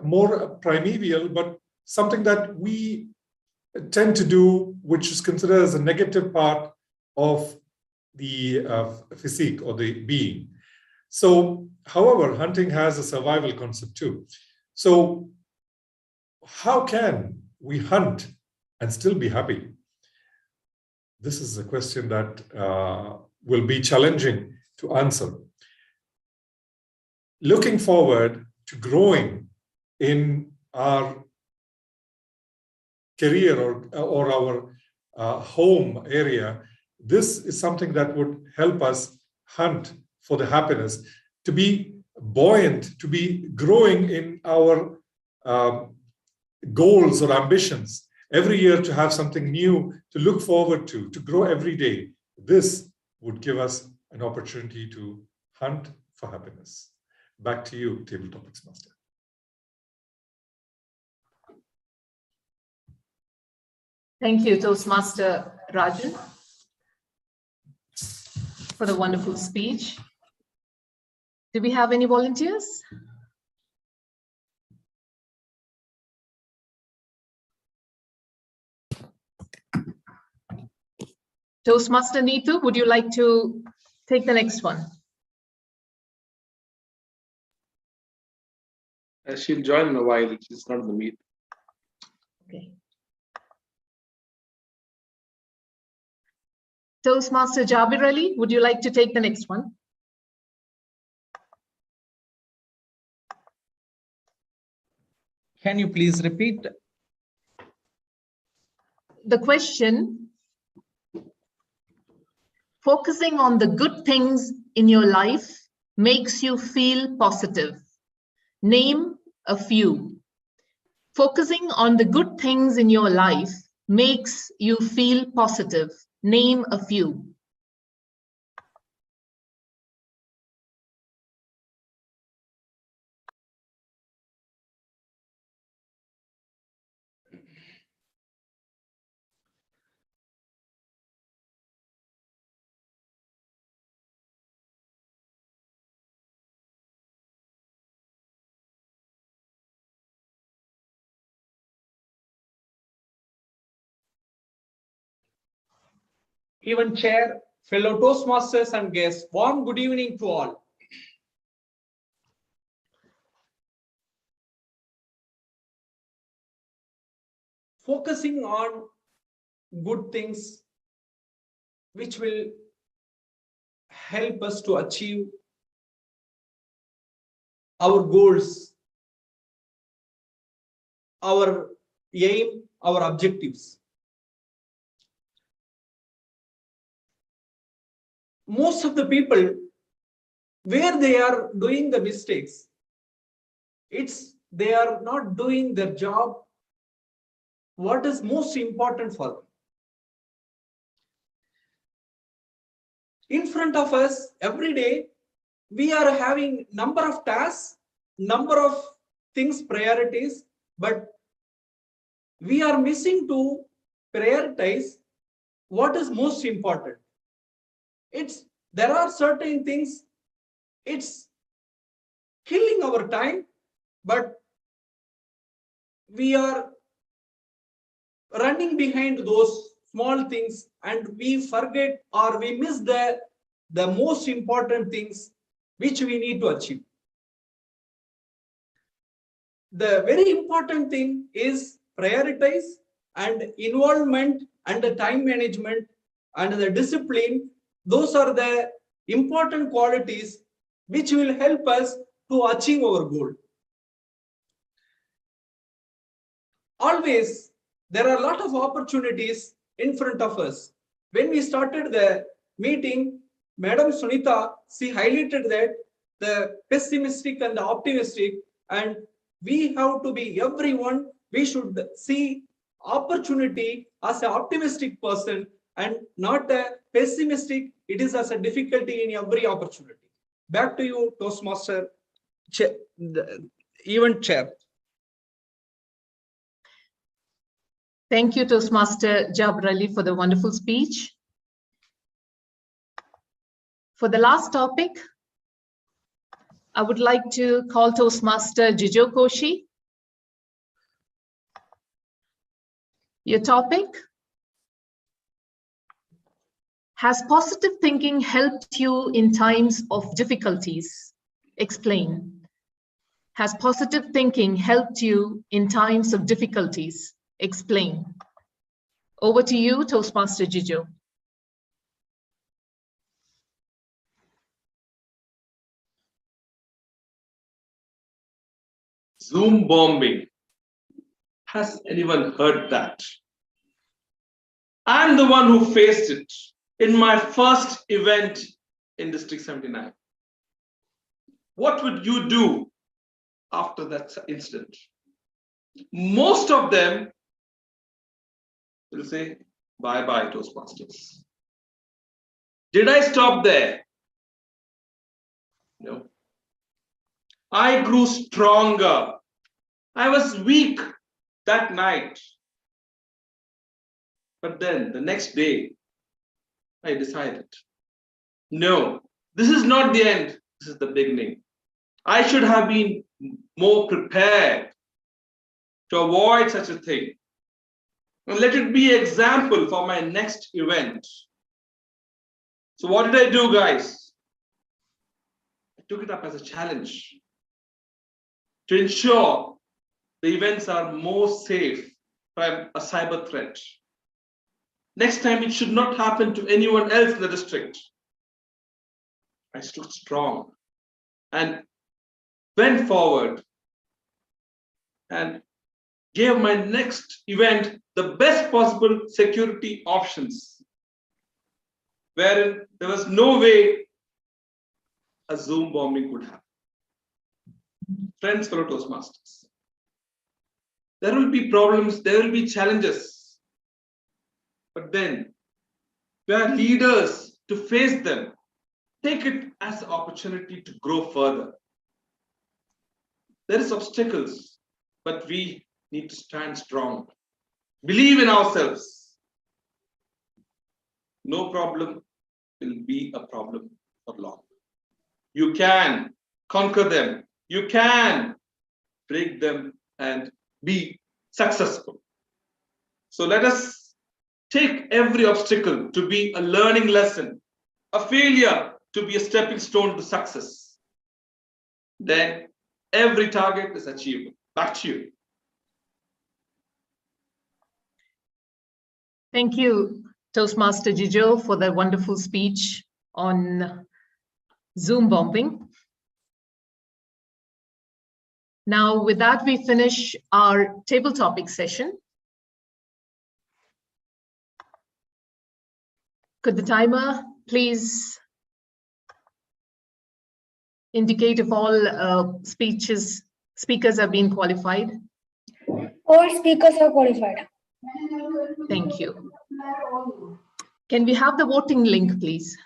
more primeval, but something that we tend to do, which is considered as a negative part of the physique or the being. So, however, hunting has a survival concept too. So, how can we hunt and still be happy? This is a question that will be challenging to answer. Looking forward to growing in our career or our home area, this is something that would help us hunt for the happiness, to be buoyant, to be growing in our goals or ambitions. Every year to have something new to look forward to grow every day. This would give us an opportunity to hunt for happiness. Back to you, Table Topics Master. Thank you, Toastmaster Rajan, for the wonderful speech. Do we have any volunteers? Toastmaster Neetu, would you like to take the next one? She'll join in a while. She's not in the meet. Okay. Toastmaster Jabir Ali, would you like to take the next one? Can you please repeat? The question, focusing on the good things in your life makes you feel positive. Name a few. Focusing on the good things in your life makes you feel positive. Name a few. Even chair, fellow Toastmasters and guests, warm good evening to all. Focusing on good things which will help us to achieve our goals, our aim, our objectives. Most of the people, where they are doing the mistakes, they are not doing their job. What is most important for them? In front of us, every day, we are having number of tasks, number of things, priorities, but we are missing to prioritize what is most important. There are certain things, it's killing our time, but we are running behind those small things and we forget or we miss the most important things which we need to achieve. The very important thing is prioritize and involvement and the time management and the discipline. Those are the important qualities which will help us to achieve our goal. Always, there are a lot of opportunities in front of us. When we started the meeting, Madam Sunita, she highlighted that the pessimistic and the optimistic, and we have to be everyone, we should see opportunity as an optimistic person and not a pessimistic. It is as a difficulty in every opportunity. Back to you, Toastmaster, the event chair. Thank you, Toastmaster Jabir Ali, for the wonderful speech. For the last topic, I would like to call Toastmaster Jijo Koshi. Your topic: has positive thinking helped you in times of difficulties? Explain. Has positive thinking helped you in times of difficulties? Explain. Over to you, Toastmaster Jijo. Zoom bombing. Has anyone heard that? I'm the one who faced it in my first event in District 79. What would you do after that incident? Most of them will say, bye-bye, Toastmasters. Did I stop there? No. I grew stronger. I was weak that night. But then the next day, I decided, no, this is not the end. This is the beginning. I should have been more prepared to avoid such a thing. And let it be an example for my next event. So what did I do, guys? I took it up as a challenge to ensure the events are more safe from a cyber threat. Next time, it should not happen to anyone else in the district. I stood strong and went forward and gave my next event the best possible security options, wherein there was no way a Zoom bombing could happen. Friends, fellow Toastmasters, there will be problems, there will be challenges, but then we are leaders to face them. Take it as an opportunity to grow further. There is obstacles, but we need to stand strong. Believe in ourselves. No problem will be a problem for long. You can conquer them. You can break them and be successful. So let us take every obstacle to be a learning lesson, a failure to be a stepping stone to success. Then every target is achievable. Back to you. Thank you, Toastmaster Jijo, for that wonderful speech on Zoom bombing. Now, with that, we finish our table topic session. Could the timer please indicate if all speakers have been qualified? All speakers are qualified. Thank you. Can we have the voting link, please?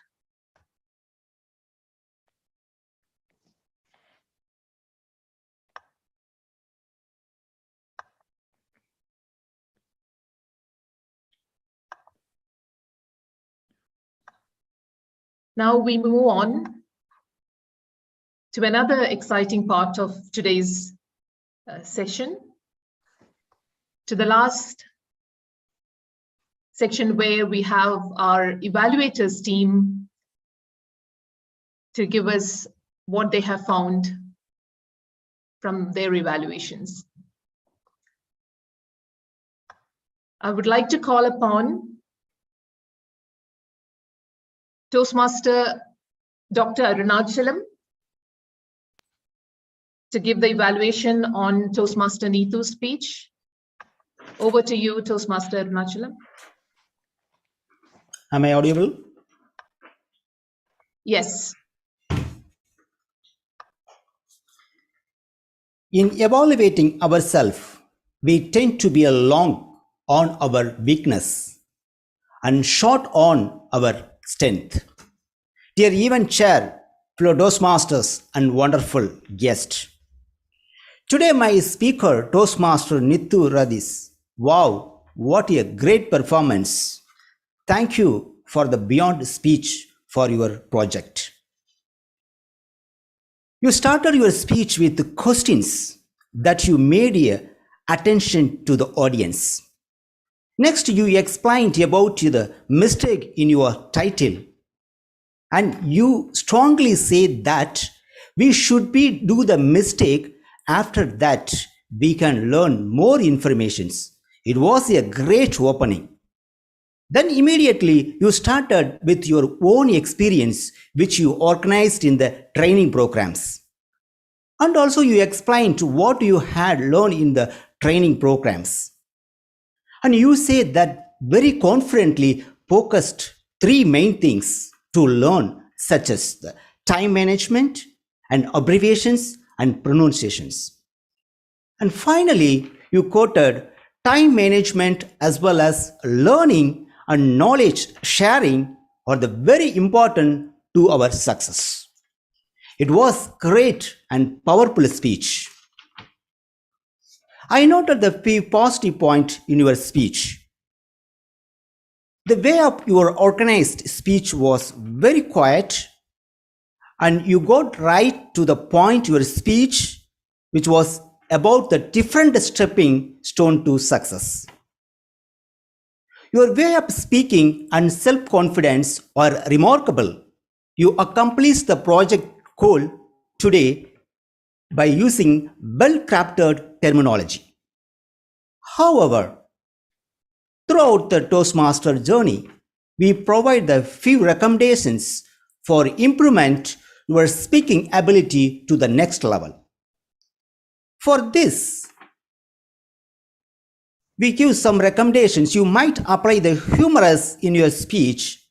Now we move on to another exciting part of today's session, to the last section where we have our evaluators team to give us what they have found from their evaluations. I would like to call upon Toastmaster Dr. Arunachalam to give the evaluation on Toastmaster Neetu's speech. Over to you, Toastmaster Arunachalam. Am I audible? Yes. In evaluating ourselves, we tend to be long on our weakness and short on our strength. Dear event chair, fellow Toastmasters and wonderful guest. Today my speaker, Toastmaster Neetu Radis. Wow, what a great performance. Thank you for the beyond speech for your project. You started your speech with questions that you made attention to the audience. Next, you explained about the mistake in your title. And you strongly said that we should do the mistake. After that, we can learn more information. It was a great opening. Then immediately you started with your own experience, which you organized in the training programs. And also you explained what you had learned in the training programs. And you said that very confidently focused three main things to learn, such as the time management and abbreviations and pronunciations. And finally, you quoted time management as well as learning and knowledge sharing are the very important to our success. It was great and powerful speech. I noted the few positive points in your speech. The way of your organized speech was very quiet, and you got right to the point your speech, which was about the different stepping stone to success. Your way of speaking and self-confidence are remarkable. You accomplished the project goal today by using well-crafted terminology. However, throughout the Toastmaster journey, we provide the few recommendations for improvement your speaking ability to the next level. For this, we give some recommendations. You might apply the humorous in your speech.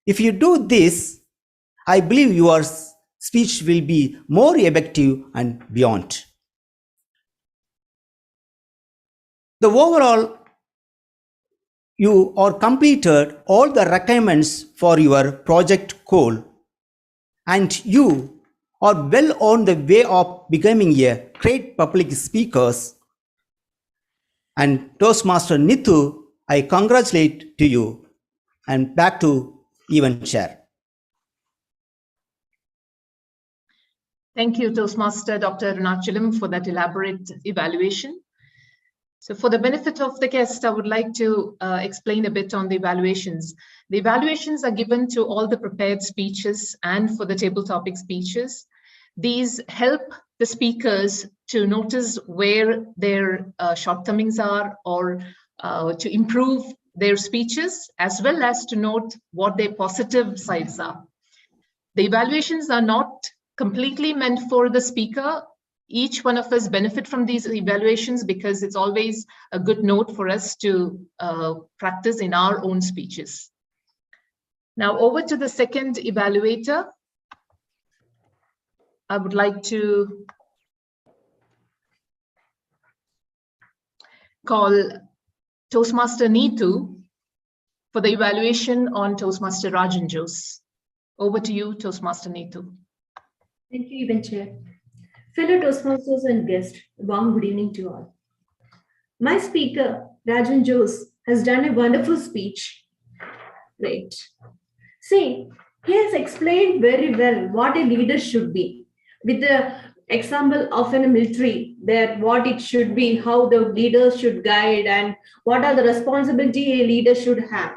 If you do this, I believe your speech will be more effective and beyond. The overall, you are completed all the requirements for your project goal, and you are well on the way of becoming a great public speaker. And Toastmaster Nithu, I congratulate to you, and back to event chair. Thank you, Toastmaster Dr. Arunachalam, for that elaborate evaluation. So for the benefit of the guest, I would like to explain a bit on the evaluations. The evaluations are given to all the prepared speeches and for the table topic speeches. These help the speakers to notice where their shortcomings are, or to improve their speeches, as well as to note what their positive sides are. The evaluations are not completely meant for the speaker. Each one of us benefit from these evaluations because it's always a good note for us to practice in our own speeches. Now over to the second evaluator. I would like to call Toastmaster Neetu for the evaluation on Toastmaster Rajan Jose. Over to you, Toastmaster Neetu. Thank you, Event Chair. Fellow Toastmasters and guests, a warm good evening to all. My speaker, Rajan Jose, has done a wonderful speech. Great. See, he has explained very well what a leader should be. With the example of a military, there what it should be, how the leaders should guide, and what are the responsibility a leader should have.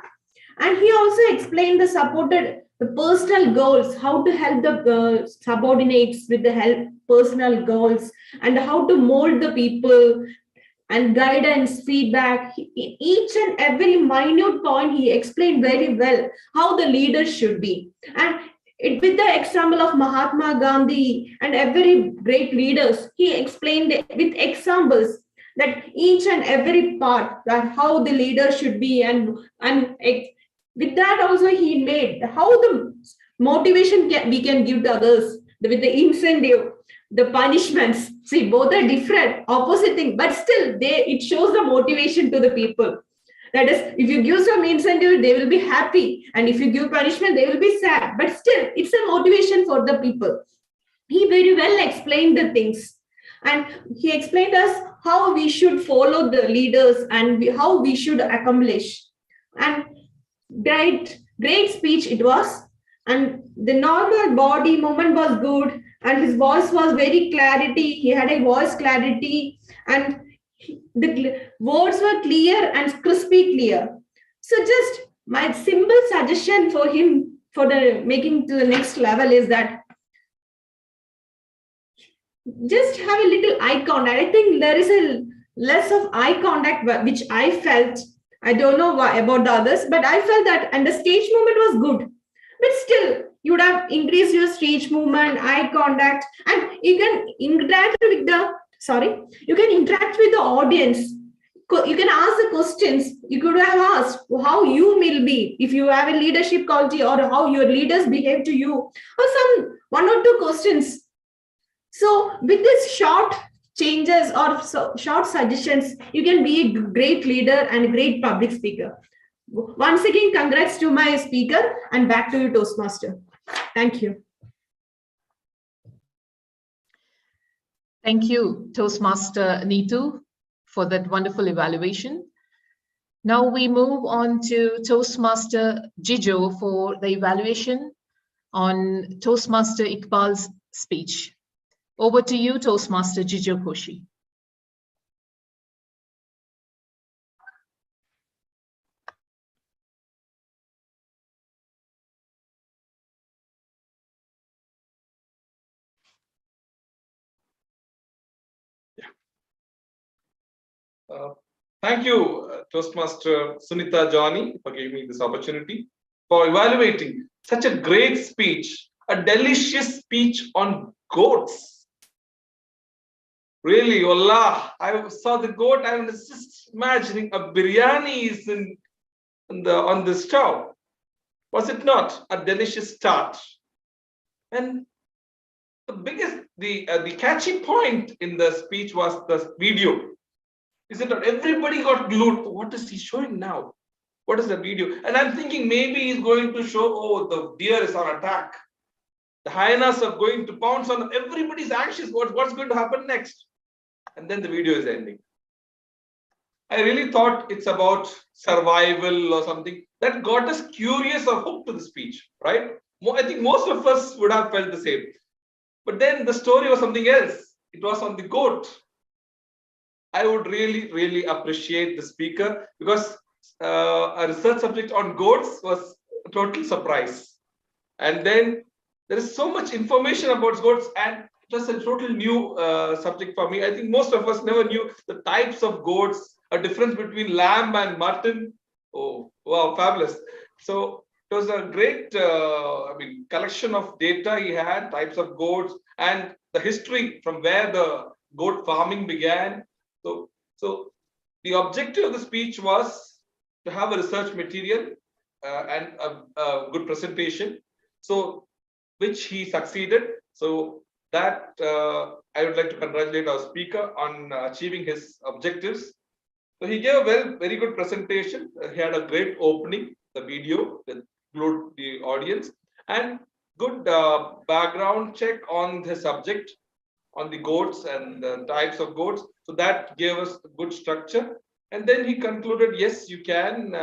And he also explained the personal goals, how to help the subordinates with the personal goals, and how to mold the people, and guidance, feedback. Each and every minute point he explained very well how the leader should be. And with the example of Mahatma Gandhi and every great leaders, he explained with examples that each and every part, that how the leader should be, and with that also he made how the motivation we can give to others with the incentive, the punishments. See, both are different, opposite thing, but still it shows the motivation to the people. That is, if you give some incentive, they will be happy, and if you give punishment, they will be sad. But still, it's a motivation for the people. He very well explained the things, and he explained us how we should follow the leaders and how we should accomplish. And great speech it was, and the normal body movement was good, and his voice was very clarity. He had a voice clarity, and the words were clear and crispy clear. So just my simple suggestion for him for the making to the next level is that just have a little eye contact. I think there is a less of eye contact, which I felt. I don't know why about the others, but I felt that, and the stage movement was good. But still, you would have increased your stage movement, eye contact, and you can interact with the audience. You can ask the questions. You could have asked how you will be if you have a leadership quality, or how your leaders behave to you, or some 1 or 2 questions. So with this short changes or short suggestions, you can be a great leader and a great public speaker. Once again, congrats to my speaker, and back to you, Toastmaster. Thank you. Thank you, Toastmaster Neetu, for that wonderful evaluation. Now we move on to Toastmaster Jijo for the evaluation on Toastmaster Iqbal's speech. Over to you, Toastmaster Jijo Koshi. Thank you, Toastmaster Sunita Johnny, for giving me this opportunity for evaluating such a great speech, a delicious speech on goats. Really, Allah, I saw the goat. I was just imagining a biryani is on the stove. Was it not a delicious start? And the catchy point in the speech was the video. Isn't it? Everybody got glued. What is he showing now? What is the video? And I'm thinking maybe he's going to show, oh, the deer is on attack. The hyenas are going to pounce on them. Everybody's anxious. What's going to happen next? And then the video is ending. I really thought it's about survival or something. That got us curious or hooked to the speech, right? I think most of us would have felt the same. But then the story was something else. It was on the goat. I would really appreciate the speaker, because a research subject on goats was a total surprise. And then there is so much information about goats, and it was a total new subject for me. I think most of us never knew the types of goats, a difference between lamb and mutton. Oh, wow, fabulous. So it was a great collection of data he had, types of goats, and the history from where the goat farming began. So the objective of the speech was to have a research material and a good presentation, so which he succeeded. So that I would like to congratulate our speaker on achieving his objectives. So he gave a very good presentation. He had a great opening, the video that glued the audience, and good background check on the subject, on the goats and the types of goats. So that gave us a good structure. And then he concluded, yes, you can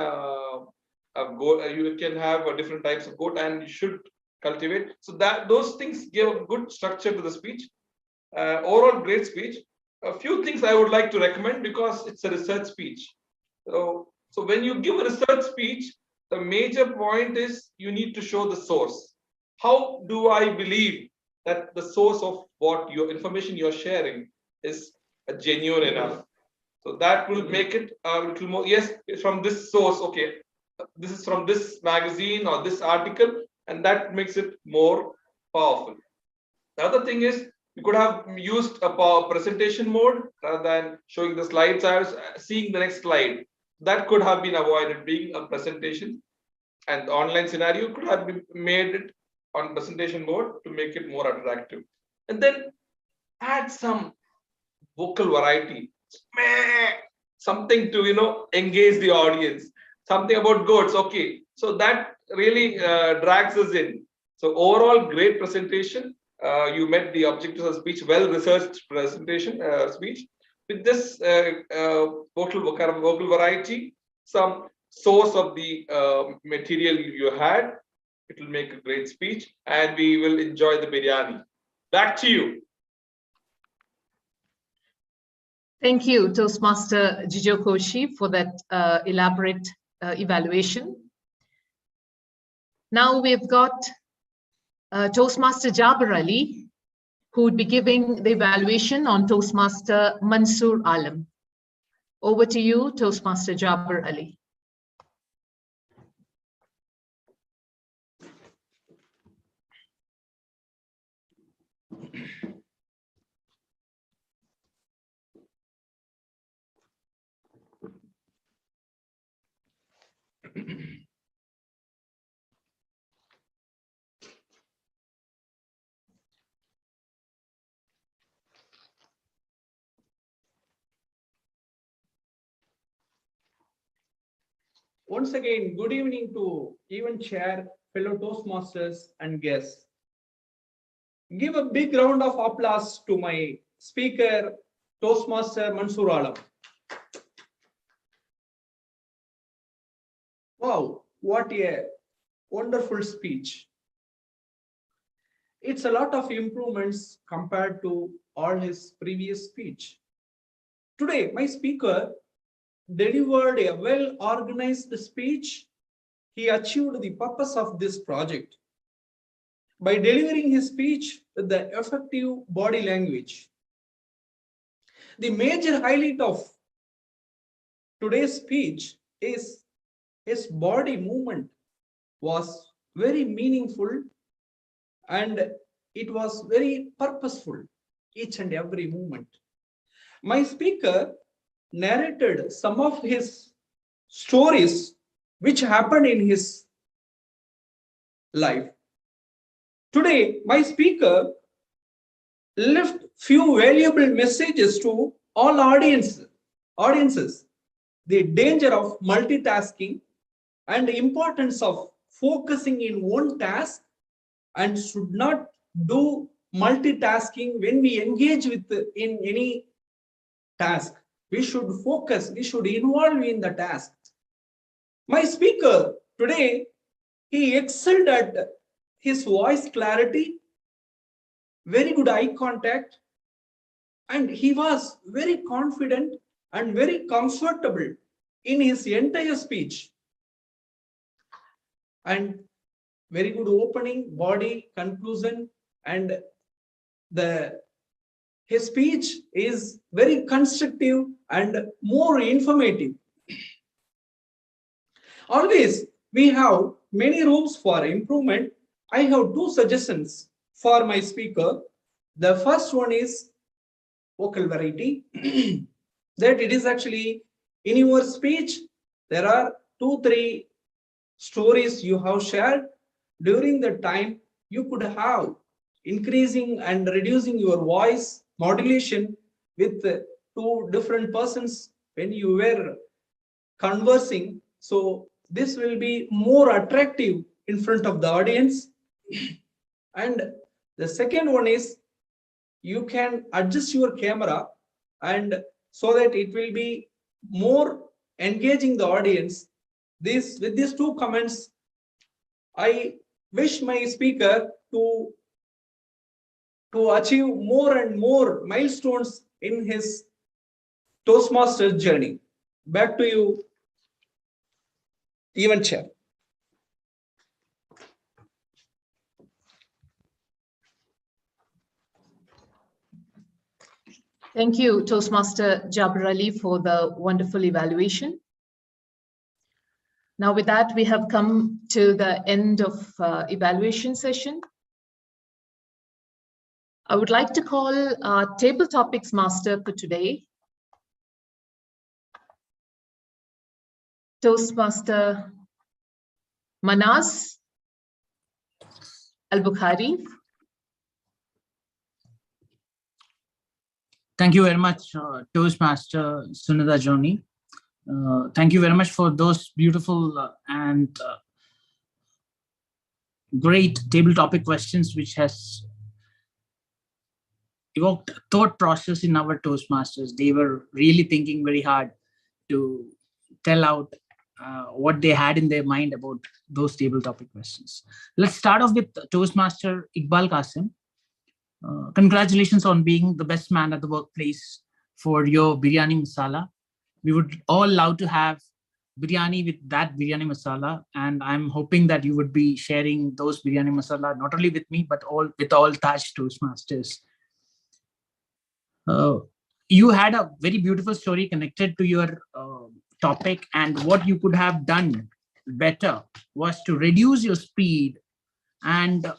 you can have different types of goat and you should cultivate. So that those things gave a good structure to the speech. Overall, great speech. A few things I would like to recommend, because it's a research speech. So when you give a research speech, the major point is you need to show the source. How do I believe that the source of what your information you're sharing is genuine enough? So that will make it a little more, yes, it's from this source, okay, this is from this magazine or this article, and that makes it more powerful. The other thing is, you could have used a presentation mode rather than showing the slides. I was seeing the next slide. That could have been avoided, being a presentation, and the online scenario could have been made it on presentation mode to make it more attractive. And then add some vocal variety, something to engage the audience, something about goats. Okay, so that really drags us in. So overall, great presentation. You met the objectives of speech, well researched presentation speech with this vocal variety, some source of the material you had. It will make a great speech, and we will enjoy the biryani. Back to you. Thank you, Toastmaster Jijo Koshi, for that elaborate evaluation. Now we've got Toastmaster Jaber Ali, who would be giving the evaluation on Toastmaster Mansoor Alam. Over to you, Toastmaster Jaber Ali. Once again, good evening to event chair, fellow Toastmasters and guests. Give a big round of applause to my speaker, Toastmaster Mansoor Alam. Wow, what a wonderful speech. It's a lot of improvements compared to all his previous speech. Today, my speaker delivered a well-organized speech. He achieved the purpose of this project by delivering his speech with the effective body language. The major highlight of today's speech is his body movement was very meaningful, and it was very purposeful, each and every movement. My speaker narrated some of his stories which happened in his life. Today, my speaker left few valuable messages to all audiences. The danger of multitasking and the importance of focusing in one task, and should not do multitasking when we engage with in any task. We should focus, we should involve in the task. My speaker today, he excelled at his voice clarity, very good eye contact, and he was very confident and very comfortable in his entire speech. And very good opening, body, conclusion, and his speech is very constructive and more informative. Always, we have many rooms for improvement. I have two suggestions for my speaker. The first one is vocal variety. That it is actually in your speech, there are 2-3 stories you have shared. During the time, you could have increasing and reducing your voice modulation with 2 different persons when you were conversing. So this will be more attractive in front of the audience. And the second one is you can adjust your camera, and so that it will be more engaging the audience. With these 2 comments, I wish my speaker to achieve more and more milestones in his Toastmasters journey. Back to you, Event Chair. Thank you, Toastmaster Jabir Ali, for the wonderful evaluation. Now with that, we have come to the end of evaluation session. I would like to call our table topics master for today, Toastmaster Manas Al-Bukhari. Thank you very much, Toastmaster Sunita Joni. Thank you very much for those beautiful and great table topic questions, which has evoked thought process in our Toastmasters. They were really thinking very hard to tell out what they had in their mind about those table topic questions. Let's start off with Toastmaster Iqbal Qasim. Congratulations on being the best man at the workplace for your biryani masala. We would all love to have biryani with that biryani masala, and I'm hoping that you would be sharing those biryani masala not only with me but with all Taj Toastmasters. You had a very beautiful story connected to your topic, and what you could have done better was to reduce your speed. And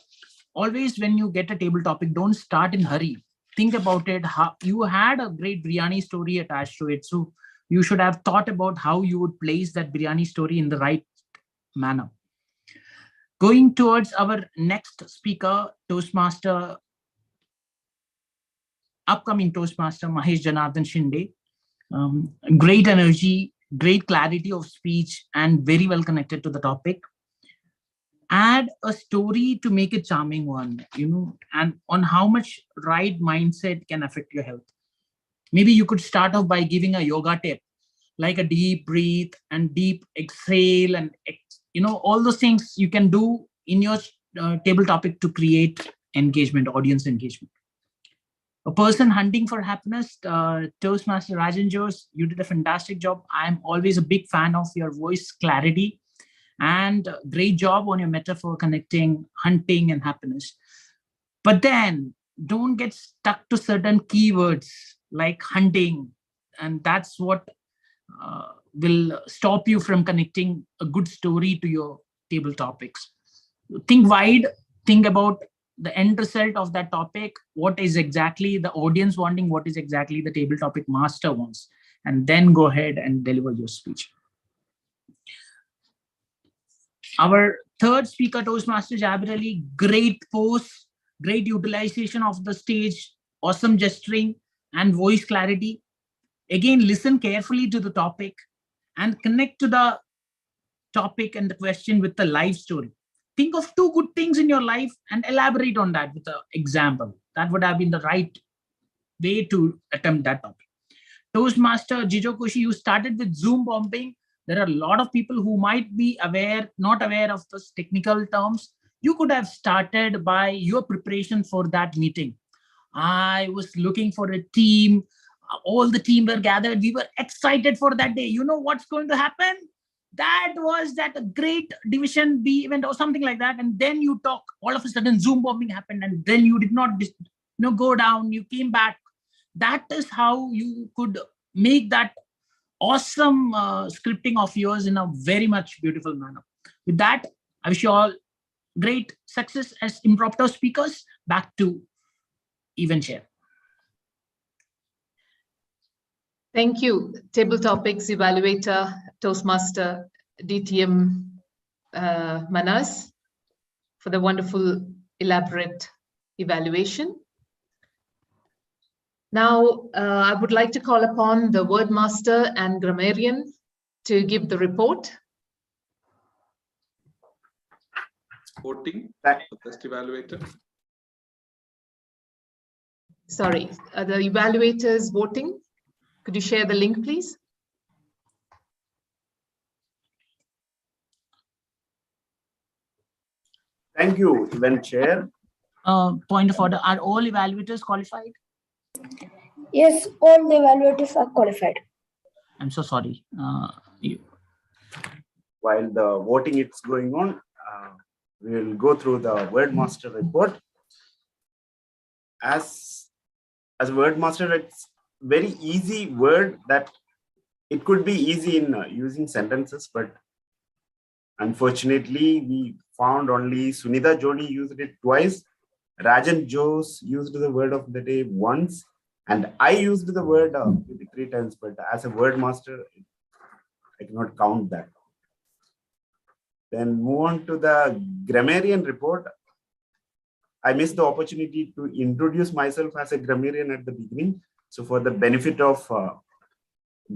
always when you get a table topic, don't start in hurry. Think about it. How you had a great biryani story attached to it, so you should have thought about how you would place that biryani story in the right manner. Going towards our next speaker, upcoming Toastmaster Mahesh Janardhan Shinde. Great energy, great clarity of speech, and very well connected to the topic. Add a story to make a charming one, and on how much right mindset can affect your health. Maybe you could start off by giving a yoga tip, like a deep breathe and deep exhale, and all those things you can do in your table topic to create engagement, audience engagement. A person hunting for happiness, Toastmaster Rajan Jose, you did a fantastic job. I'm always a big fan of your voice clarity, and great job on your metaphor connecting hunting and happiness. But then don't get stuck to certain keywords like hunting, and that's what will stop you from connecting a good story to your table topics. Think wide, think about the end result of that topic, what is exactly the audience wanting, what is exactly the table topic master wants, and then go ahead and deliver your speech. Our third speaker, Toastmaster Jabir Ali, great pose, great utilization of the stage, awesome gesturing and voice clarity. Again, listen carefully to the topic and connect to the topic and the question with the life story. Think of 2 good things in your life and elaborate on that with an example. That would have been the right way to attempt that topic. Toastmaster Jijo Koshi, you started with Zoom bombing. There are a lot of people who might be not aware of those technical terms. You could have started by your preparation for that meeting. I was looking for a team. All the team were gathered. We were excited for that day. You know what's going to happen? That was that great division B event or something like that. And then you talk, all of a sudden Zoom bombing happened. And then you did not go down. You came back. That is how you could make that awesome scripting of yours in a very much beautiful manner. With that, I wish you all great success as impromptu speakers. Back to event chair. Thank you, Table Topics Evaluator, Toastmaster DTM Manas, for the wonderful, elaborate evaluation. Now, I would like to call upon the Wordmaster and Grammarian to give the report. Voting, the best evaluator. Sorry, the evaluators voting. Could you share the link, please? Thank you, Event Chair. Point of order, are all evaluators qualified? Yes, all the evaluators are qualified. I'm so sorry. While the voting is going on, we will go through the Wordmaster report. As Wordmaster, it's very easy word that it could be easy in using sentences, but unfortunately, we found only Sunita Joni used it twice. Rajan Jose used the word of the day once, and I used the word maybe 3 times, but as a word master, I cannot count that. Then move on to the Grammarian Report. I missed the opportunity to introduce myself as a grammarian at the beginning. So for the benefit of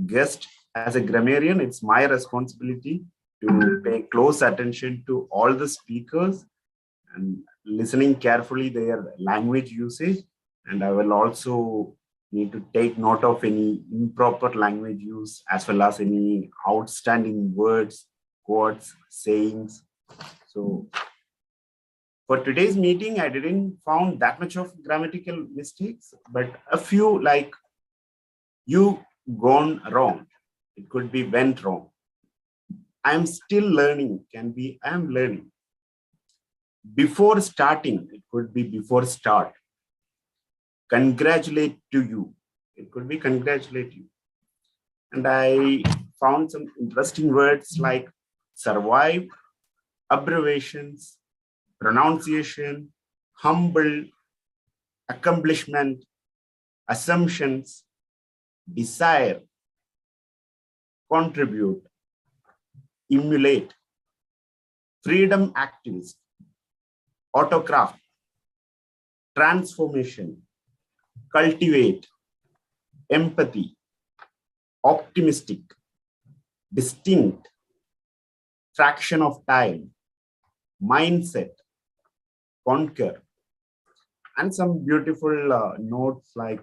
guest, as a grammarian, it's my responsibility to pay close attention to all the speakers and listening carefully their language usage. And I will also need to take note of any improper language use as well as any outstanding words, quotes, sayings. So for today's meeting, I didn't found that much of grammatical mistakes, but a few like you gone wrong. It could be went wrong. I'm still learning, can be I'm learning. Before starting, it could be before start. Congratulate to you. It could be congratulate you. And I found some interesting words like survive, abbreviations, pronunciation, humble, accomplishment, assumptions, desire, contribute, emulate, freedom activist, autocraft, transformation, cultivate, empathy, optimistic, distinct, fraction of time, mindset, conquer, and some beautiful notes like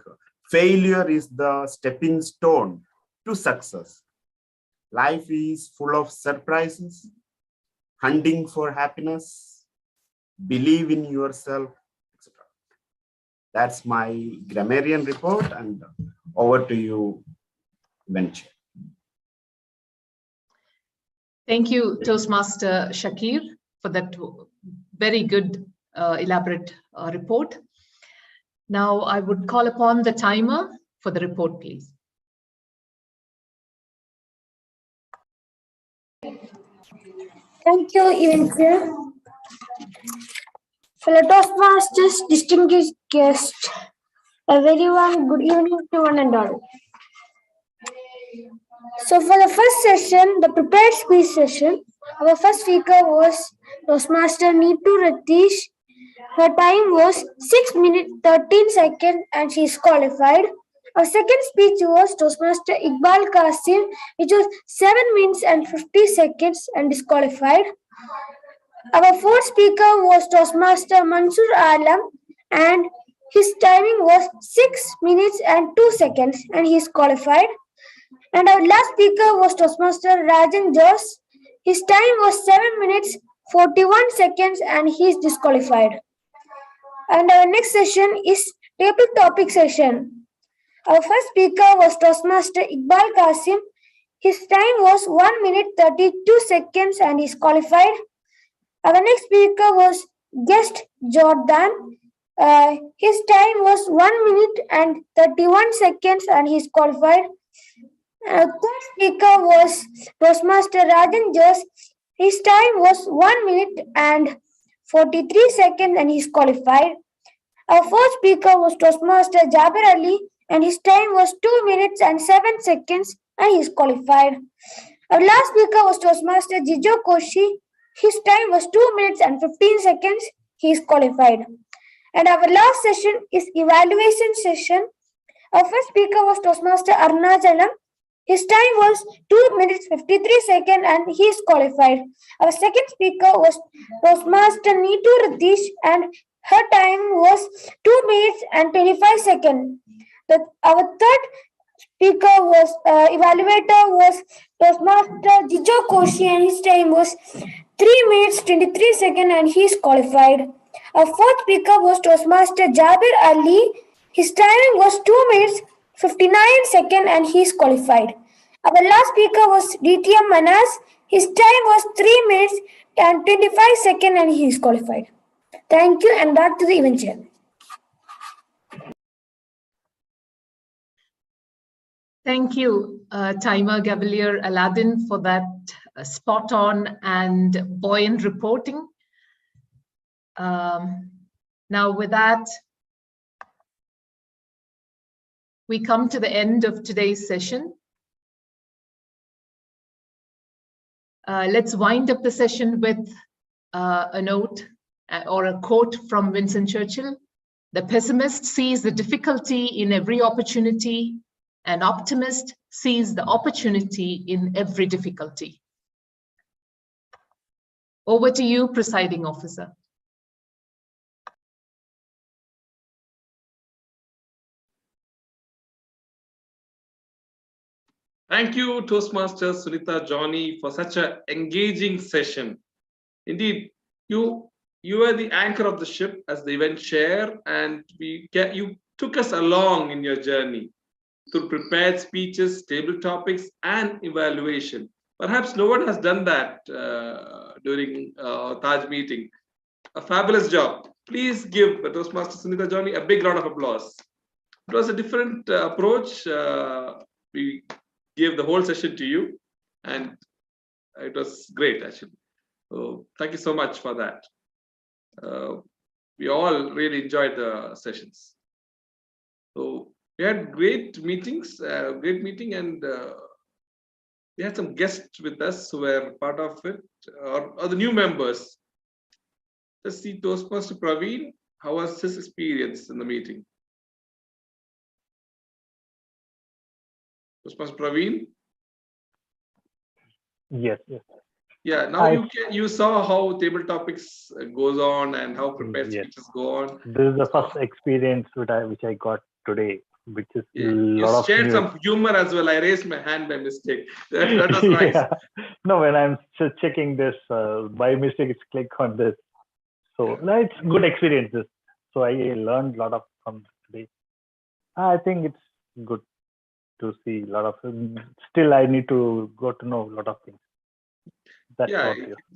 failure is the stepping stone to success. Life is full of surprises, hunting for happiness, believe in yourself, etc. That's my grammarian report, and over to you, Venture. Thank you, Toastmaster Shakir, for that very good, elaborate report. Now I would call upon the timer for the report, please. Thank you, Event. Fellow Toastmasters, distinguished guests, a very warm good evening to one and all. So for the first session, the prepared speech session, our first speaker was Toastmaster Neetu Ratish, Her time was 6 minutes 13 seconds and she is qualified. Our second speech was Toastmaster Iqbal Qasim, which was 7 minutes and 50 seconds and disqualified. Our fourth speaker was Toastmaster Mansoor Alam and his timing was 6 minutes and 2 seconds and he is qualified. And our last speaker was Toastmaster Rajan Jos. His time was 7 minutes 41 seconds and he is disqualified. And our next session is table topic session. Our first speaker was Toastmaster Iqbal Qasim. His time was 1 minute 32 seconds and he is qualified. Our next speaker was guest Jordan. His time was 1 minute and 31 seconds and he is qualified. Our third speaker was Toastmaster Rajan Jos. His time was 1 minute and 43 seconds and he is qualified. Our fourth speaker was Toastmaster Jabir Ali and his time was 2 minutes and 7 seconds and he is qualified. Our last speaker was Toastmaster Jijo Koshi. His time was 2 minutes and 15 seconds. He is qualified. And our last session is evaluation session. Our first speaker was Toastmaster Arnachalam. His time was 2 minutes 53 seconds and he is qualified. Our second speaker was Toastmaster Neetu Ratish and her time was 2 minutes and 25 seconds. Our third speaker was evaluator was Toastmaster Jijo Koshi and his time was 3 minutes 23 seconds and he is qualified. Our fourth speaker was Toastmaster Jabir Ali. His timing was 2 minutes 59 seconds and he is qualified. Our last speaker was DTM Manas. His time was 3 minutes and 25 seconds and he is qualified. Thank you and back to the event chair. Thank you, Timer Gavalier Aladdin, for that spot on and buoyant reporting. Now with that, we come to the end of today's session. Let's wind up the session with a note or a quote from Winston Churchill. The pessimist sees the difficulty in every opportunity. An optimist sees the opportunity in every difficulty. Over to you, Presiding Officer. Thank you, Toastmaster Sunita Johnny, for such an engaging session. Indeed, you are the anchor of the ship as the event chair, and you took us along in your journey through prepared speeches, table topics, and evaluation. Perhaps no one has done that during Taj meeting. A fabulous job. Please give Toastmaster Sunita Johnny a big round of applause. It was a different approach. We gave the whole session to you, and it was great, actually. So thank you so much for that. We all really enjoyed the sessions. So we had great meetings, great meeting, and we had some guests with us who were part of it, or the new members. Let's see, Toastmaster Praveen, how was his experience in the meeting? Toastmaster Praveen? Yes. Yeah, now you saw how table topics goes on and how prepared speeches go on. This is the first experience which I got today, which is you shared some humor as well. I raised my hand by mistake. That was nice. Yeah. No, when I'm checking this, by mistake, it's click on this. So it's good experiences. So I learned a lot from today. I think it's good to see a lot of. Still, I need to go to know a lot of things. That's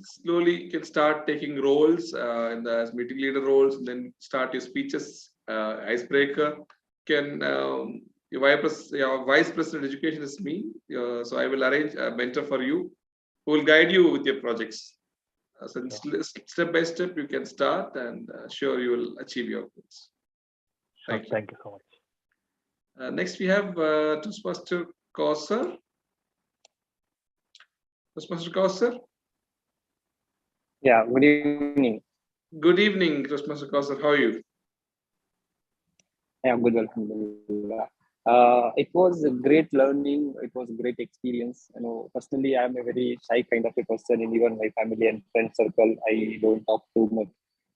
slowly you can start taking roles in the meeting leader roles, and then start your speeches. Icebreaker. Your vice president education is me, so I will arrange a mentor for you who will guide you with your projects. So step by step you can start, and sure you will achieve your goals. Thank you so much. Next we have Toastmaster Kausar. Toastmaster Kausar. Yeah, good evening. Good evening, Toastmaster Kausar. How are you? Yeah, good. Alhamdulillah. It was a great learning. It was a great experience. Personally, I'm a very shy kind of a person. In even my family and friend circle, I don't talk too much.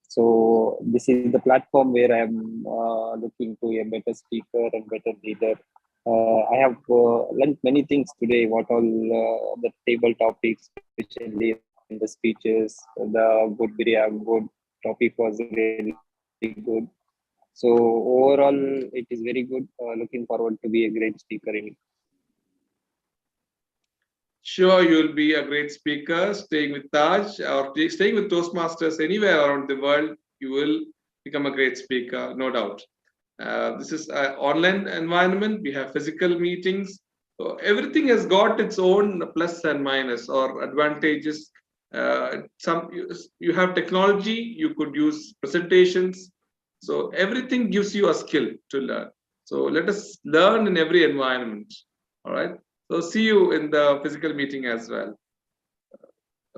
So this is the platform where I'm looking to a better speaker and better leader. I have learned many things today. What all the table topics, especially in the speeches, the good topic was really good. So overall, it is very good. Looking forward to be a great speaker in it. Sure, you'll be a great speaker. Staying with Taj or staying with Toastmasters anywhere around the world, you will become a great speaker, no doubt. This is an online environment. We have physical meetings. So everything has got its own plus and minus or advantages. You have technology. You could use presentations. So everything gives you a skill to learn. So let us learn in every environment. All right. So see you in the physical meeting as well.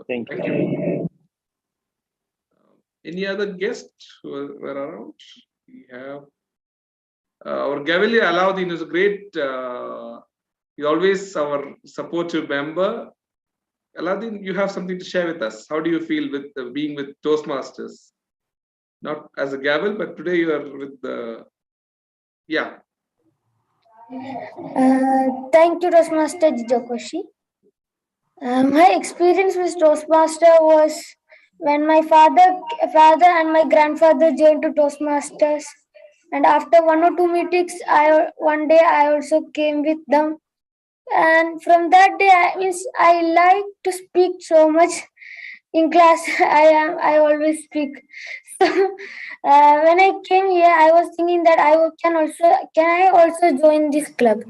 Thank you. Any other guests who were around? We have our Gavalier Alauddin is a great. He's always our supportive member. Alauddin, you have something to share with us. How do you feel with being with Toastmasters? Not as a gavel, but today you are with the. Yeah. Thank you, Toastmaster Jijokoshi. My experience with Toastmaster was when my father and my grandfather joined to Toastmasters, and after 1 or 2 meetings, one day I also came with them, and from that day I like to speak so much in class. I always speak. So when I came here, I was thinking that can I also join this club.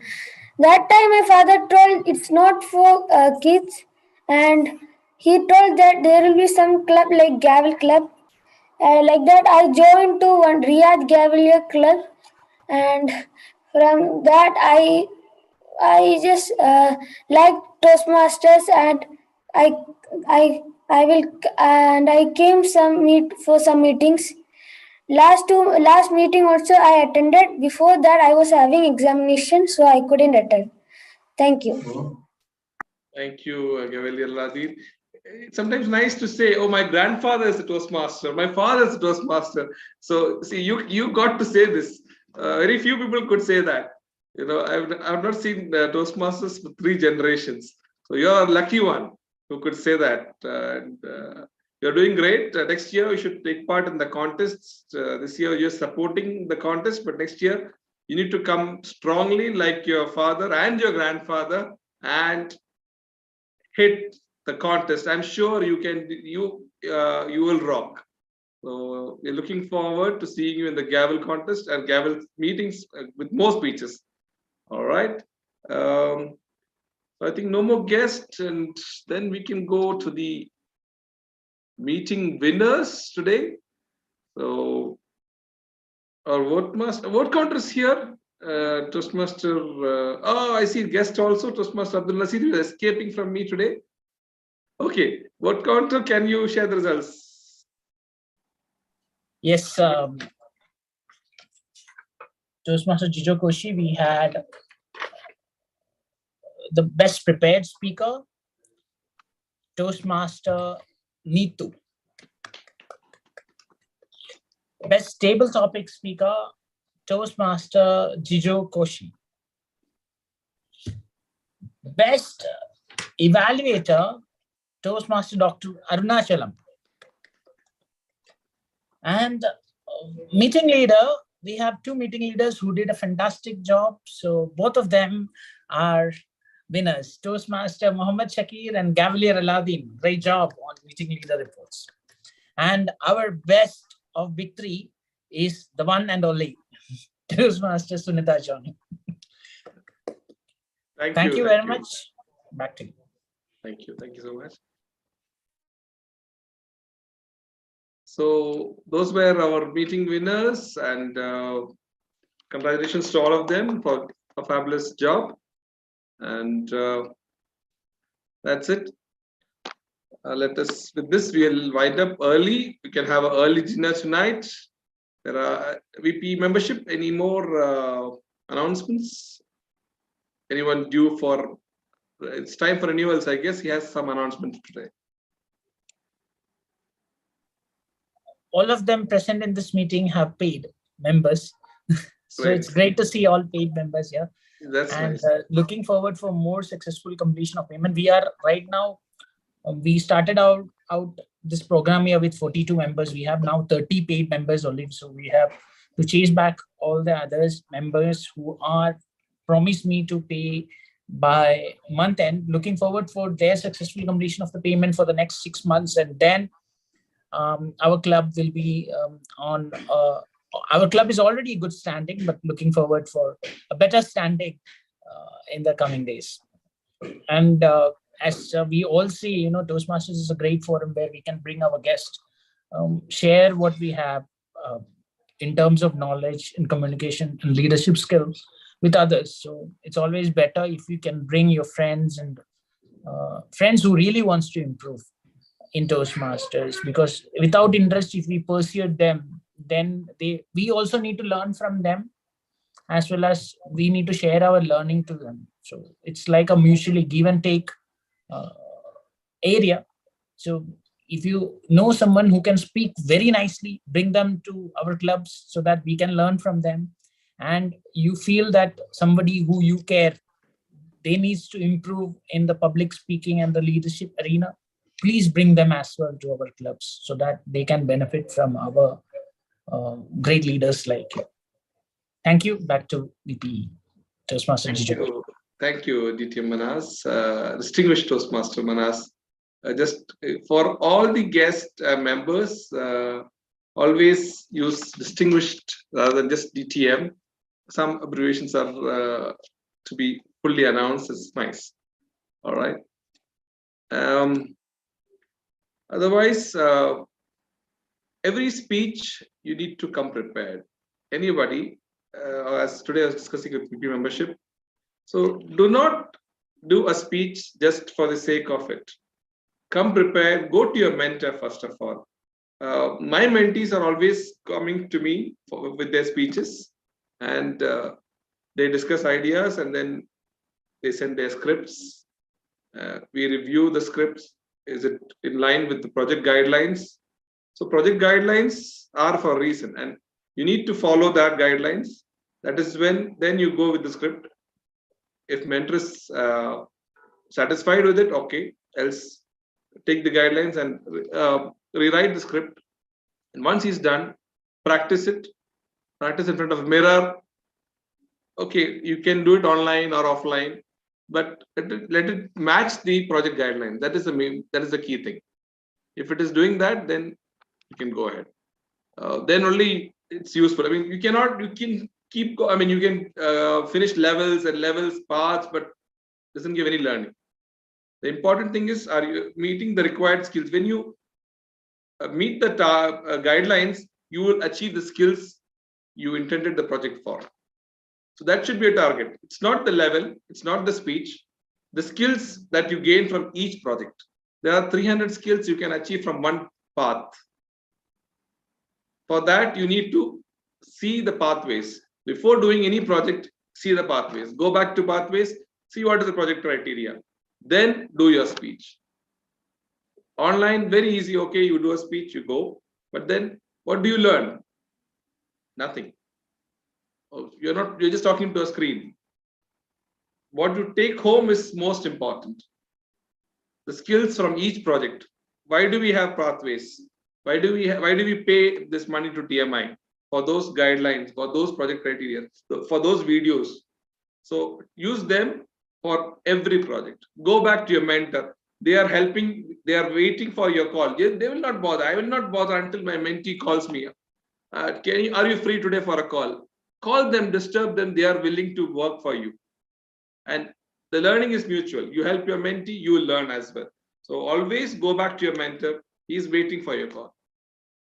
That time my father told it's not for kids, and he told that there will be some club like Gavel Club. Like that, I joined to one Riyadh Gavalier Club, and from that I just like Toastmasters, and I came for some meetings. Last meeting also I attended. Before that I was having examination, so I couldn't attend. Thank you. Thank you, Gavalier Alauddin. It's sometimes nice to say, "Oh, my grandfather is a Toastmaster. My father is a Toastmaster." So, see, you got to say this. Very few people could say that. I've not seen Toastmasters for 3 generations. So you're a lucky one who could say that. You're doing great. Next year, you should take part in the contests. This year, you're supporting the contest, but next year, you need to come strongly like your father and your grandfather and hit the contest. I'm sure you can. You will rock. So we're looking forward to seeing you in the Gavel contest and Gavel meetings with more speeches. All right. So I think no more guests, and then we can go to the meeting winners today. So our vote counter is here. Toastmaster. Oh, I see guest also. Toastmaster Abdul Nasir is escaping from me today. Okay, vote counter. Can you share the results? Yes. Toastmaster Jijokoshi, we had the best prepared speaker, Toastmaster Neetu. Best table topic speaker, Toastmaster Jijokoshi. Best evaluator, Toastmaster Dr. Arunachalam. And meeting leader, we have 2 meeting leaders who did a fantastic job. So both of them are winners, Toastmaster Muhammad Shakir and Gavalier Alauddin. Great job on meeting leader reports. And our best of victory is the one and only Toastmaster Sunita Johnny. Thank you very much. Back to you. Thank you. Thank you so much. So those were our meeting winners, and congratulations to all of them for a fabulous job. And that's it. With this, we'll wind up early. We can have an early dinner tonight. There are VP membership. Any more announcements? Anyone due for? It's time for renewals. I guess he has some announcements today. All of them present in this meeting have paid members. So Great. it's great to see all paid members here. That's and nice. Looking forward for more successful completion of payment. We are right now, we started out this program here with 42 members. We have now 30 paid members already. So we have to chase back all the others members who are promised me to pay by month end. Looking forward for their successful completion of the payment for the next 6 months. And then our club will be our club is already good standing, but looking forward for a better standing in the coming days. And as we all see, Toastmasters is a great forum where we can bring our guests, share what we have in terms of knowledge and communication and leadership skills with others. So it's always better if you can bring your friends and friends who really wants to improve in Toastmasters, because without interest, if we pursue them, then we also need to learn from them, as well as we need to share our learning to them. So it's like a mutually give and take area. So if you know someone who can speak very nicely, bring them to our clubs so that we can learn from them. And you feel that somebody who you care, they needs to improve in the public speaking and the leadership arena, please bring them as well to our clubs so that they can benefit from our great leaders like you. Thank you. Back to VP Toastmaster. Thank you, DTM Manas, distinguished Toastmaster Manas. Just for all the guest members, always use distinguished rather than just DTM. Some abbreviations are to be fully announced. It's nice. All right. Otherwise, every speech you need to come prepared. Anybody, as today I was discussing with VP membership. So do not do a speech just for the sake of it. Come prepared, go to your mentor first of all. My mentees are always coming to me with their speeches, and they discuss ideas and then they send their scripts. We review the scripts. Is it in line with the project guidelines? So project guidelines are for a reason, and you need to follow that guidelines. That is when then you go with the script. If mentor is satisfied with it, okay. Else, take the guidelines and rewrite the script. And once he's done, practice it. Practice in front of a mirror. Okay, you can do it online or offline, but let it match the project guidelines. That is the key thing. If it is doing that, then you can go ahead. Then only it's useful. I mean, you can keep go. I mean, you can finish levels and levels paths, but doesn't give any learning. The important thing is, are you meeting the required skills? When you meet the guidelines, you will achieve the skills you intended the project for. So that should be a target. It's not the level, it's not the speech, the skills that you gain from each project. There are 300 skills you can achieve from one path. For that, you need to see the pathways. Before doing any project, see the pathways. Go back to pathways, see what is the project criteria. Then do your speech. Online, very easy. Okay, you do a speech, you go. But then what do you learn? Nothing. Oh, you're just talking to a screen. What you take home is most important. The skills from each project. Why do we have pathways? Why do we pay this money to TMI for those guidelines, for those project criteria, for those videos? So use them for every project. Go back to your mentor. They are helping, they are waiting for your call. They will not bother. I will not bother until my mentee calls me. Are you free today for a call? Call them, disturb them. They are willing to work for you. And the learning is mutual. You help your mentee, you will learn as well. So always go back to your mentor. He is waiting for your call.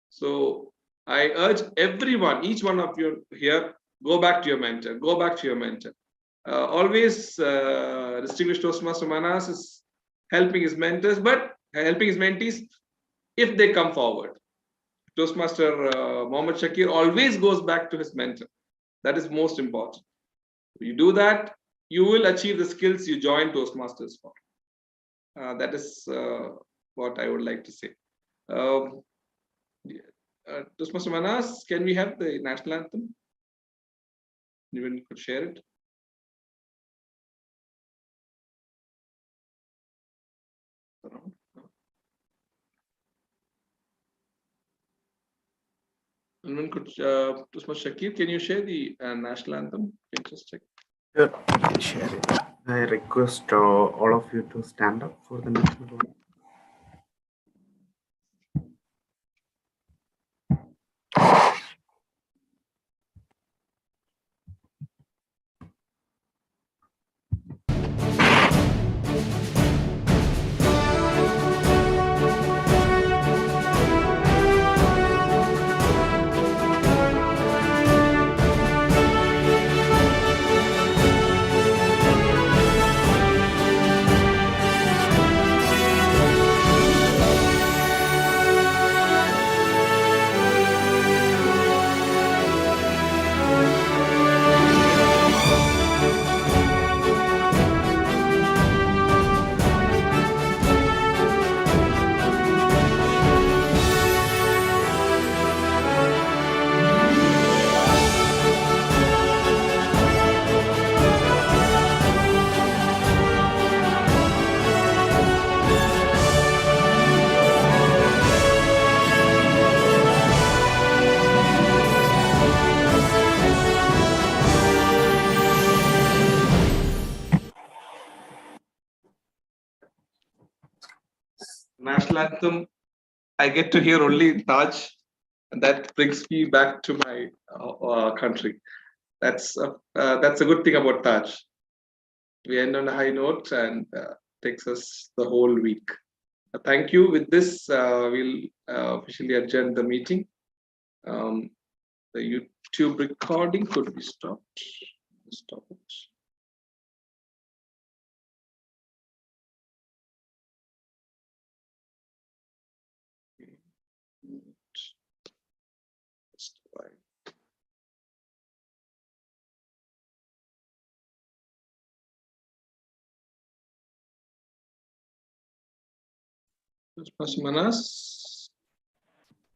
So I urge everyone, each one of you here, go back to your mentor. Go back to your mentor. Always distinguished Toastmaster Manas is helping his mentors, but helping his mentees if they come forward. Toastmaster Mohammed Shakir always goes back to his mentor. That is most important. If you do that, you will achieve the skills you join Toastmasters for. That is what I would like to say. Toastmaster Manas, can we have the national anthem? Anyone could share it? Anyone could, Toastmaster Shakir, can you share the national anthem? Can you just check? Sure, I can share it. I request all of you to stand up for the national anthem. National anthem, I get to hear only in Taj, and that brings me back to my country. That's a good thing about Taj. We end on a high note and takes us the whole week. Thank you. With this, we'll officially adjourn the meeting. The YouTube recording could be stopped. Stop it. Toastmaster Manas.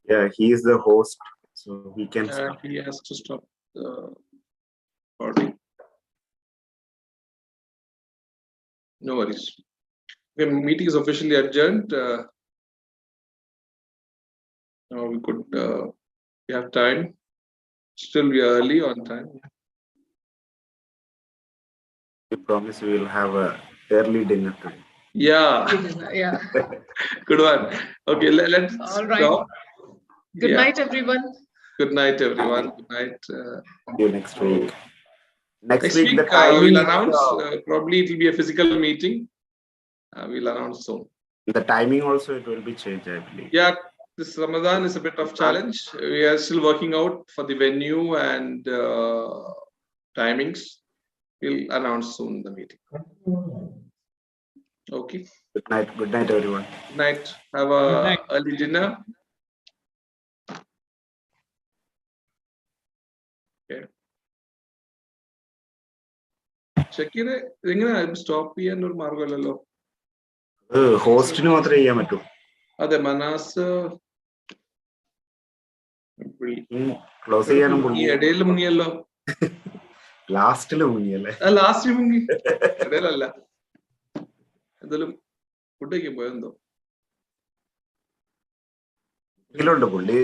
Yeah, he is the host, so he can start. He has to stop the recording. No worries. The meeting is officially adjourned. Now we could we have time. Still we are early on time. We promise we will have a early dinner today. Yeah. Yeah. Good one. Okay, let's All right. stop. Good night, everyone. Good night, everyone. Good night. See you next week. Next week, the timing we'll announce. Probably it will be a physical meeting. We'll announce soon. The timing also it will be changed, I believe. Yeah, this Ramadan is a bit of challenge. We are still working out for the venue and timings. We'll announce soon the meeting. Okay. Good night. Good night, everyone. Good night. Have a early dinner. Okay. Shakir, stop ചെയ്യാൻ ഒരു മാർഗമല്ലല്ലോ. ഹോസ്റ്റിന് മാത്രമേ ചെയ്യാൻ പറ്റൂ. അതെ, Manas close ചെയ്യാനും ഈ ഇടയിൽ മുങ്ങിയല്ലോ. ലാസ്റ്റില് മുങ്ങിയല്ലേ? Last മുങ്ങി, ഇടയിലല്ല. എന്തായാലും ഫുഡ് കഴിക്കാൻ പോയെന്തോ. ഇതിലുണ്ട് പുള്ളി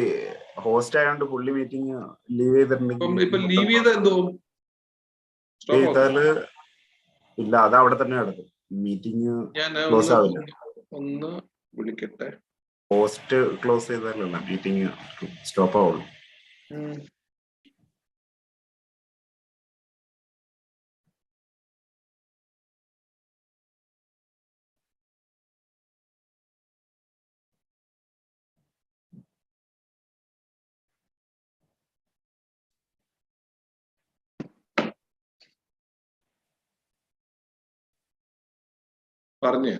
ഹോസ്റ്റ് ആയതുകൊണ്ട് പുള്ളി മീറ്റിംഗ് ലീവ് ചെയ്തിട്ടുണ്ടെങ്കിൽ ഇപ്പൊ ലീവ് ചെയ്ത എന്തോ ഇല്ല, അത് അവിടെ തന്നെ നടക്കും. മീറ്റിംഗ് ക്ലോസ് ആവില്ല. ഒന്ന് വിളിക്കട്ടെ. ഹോസ്റ്റ് ക്ലോസ് ചെയ്താലല്ല മീറ്റിംഗ് സ്റ്റോപ്പ് ആവുള്ളൂ. പറഞ്ഞു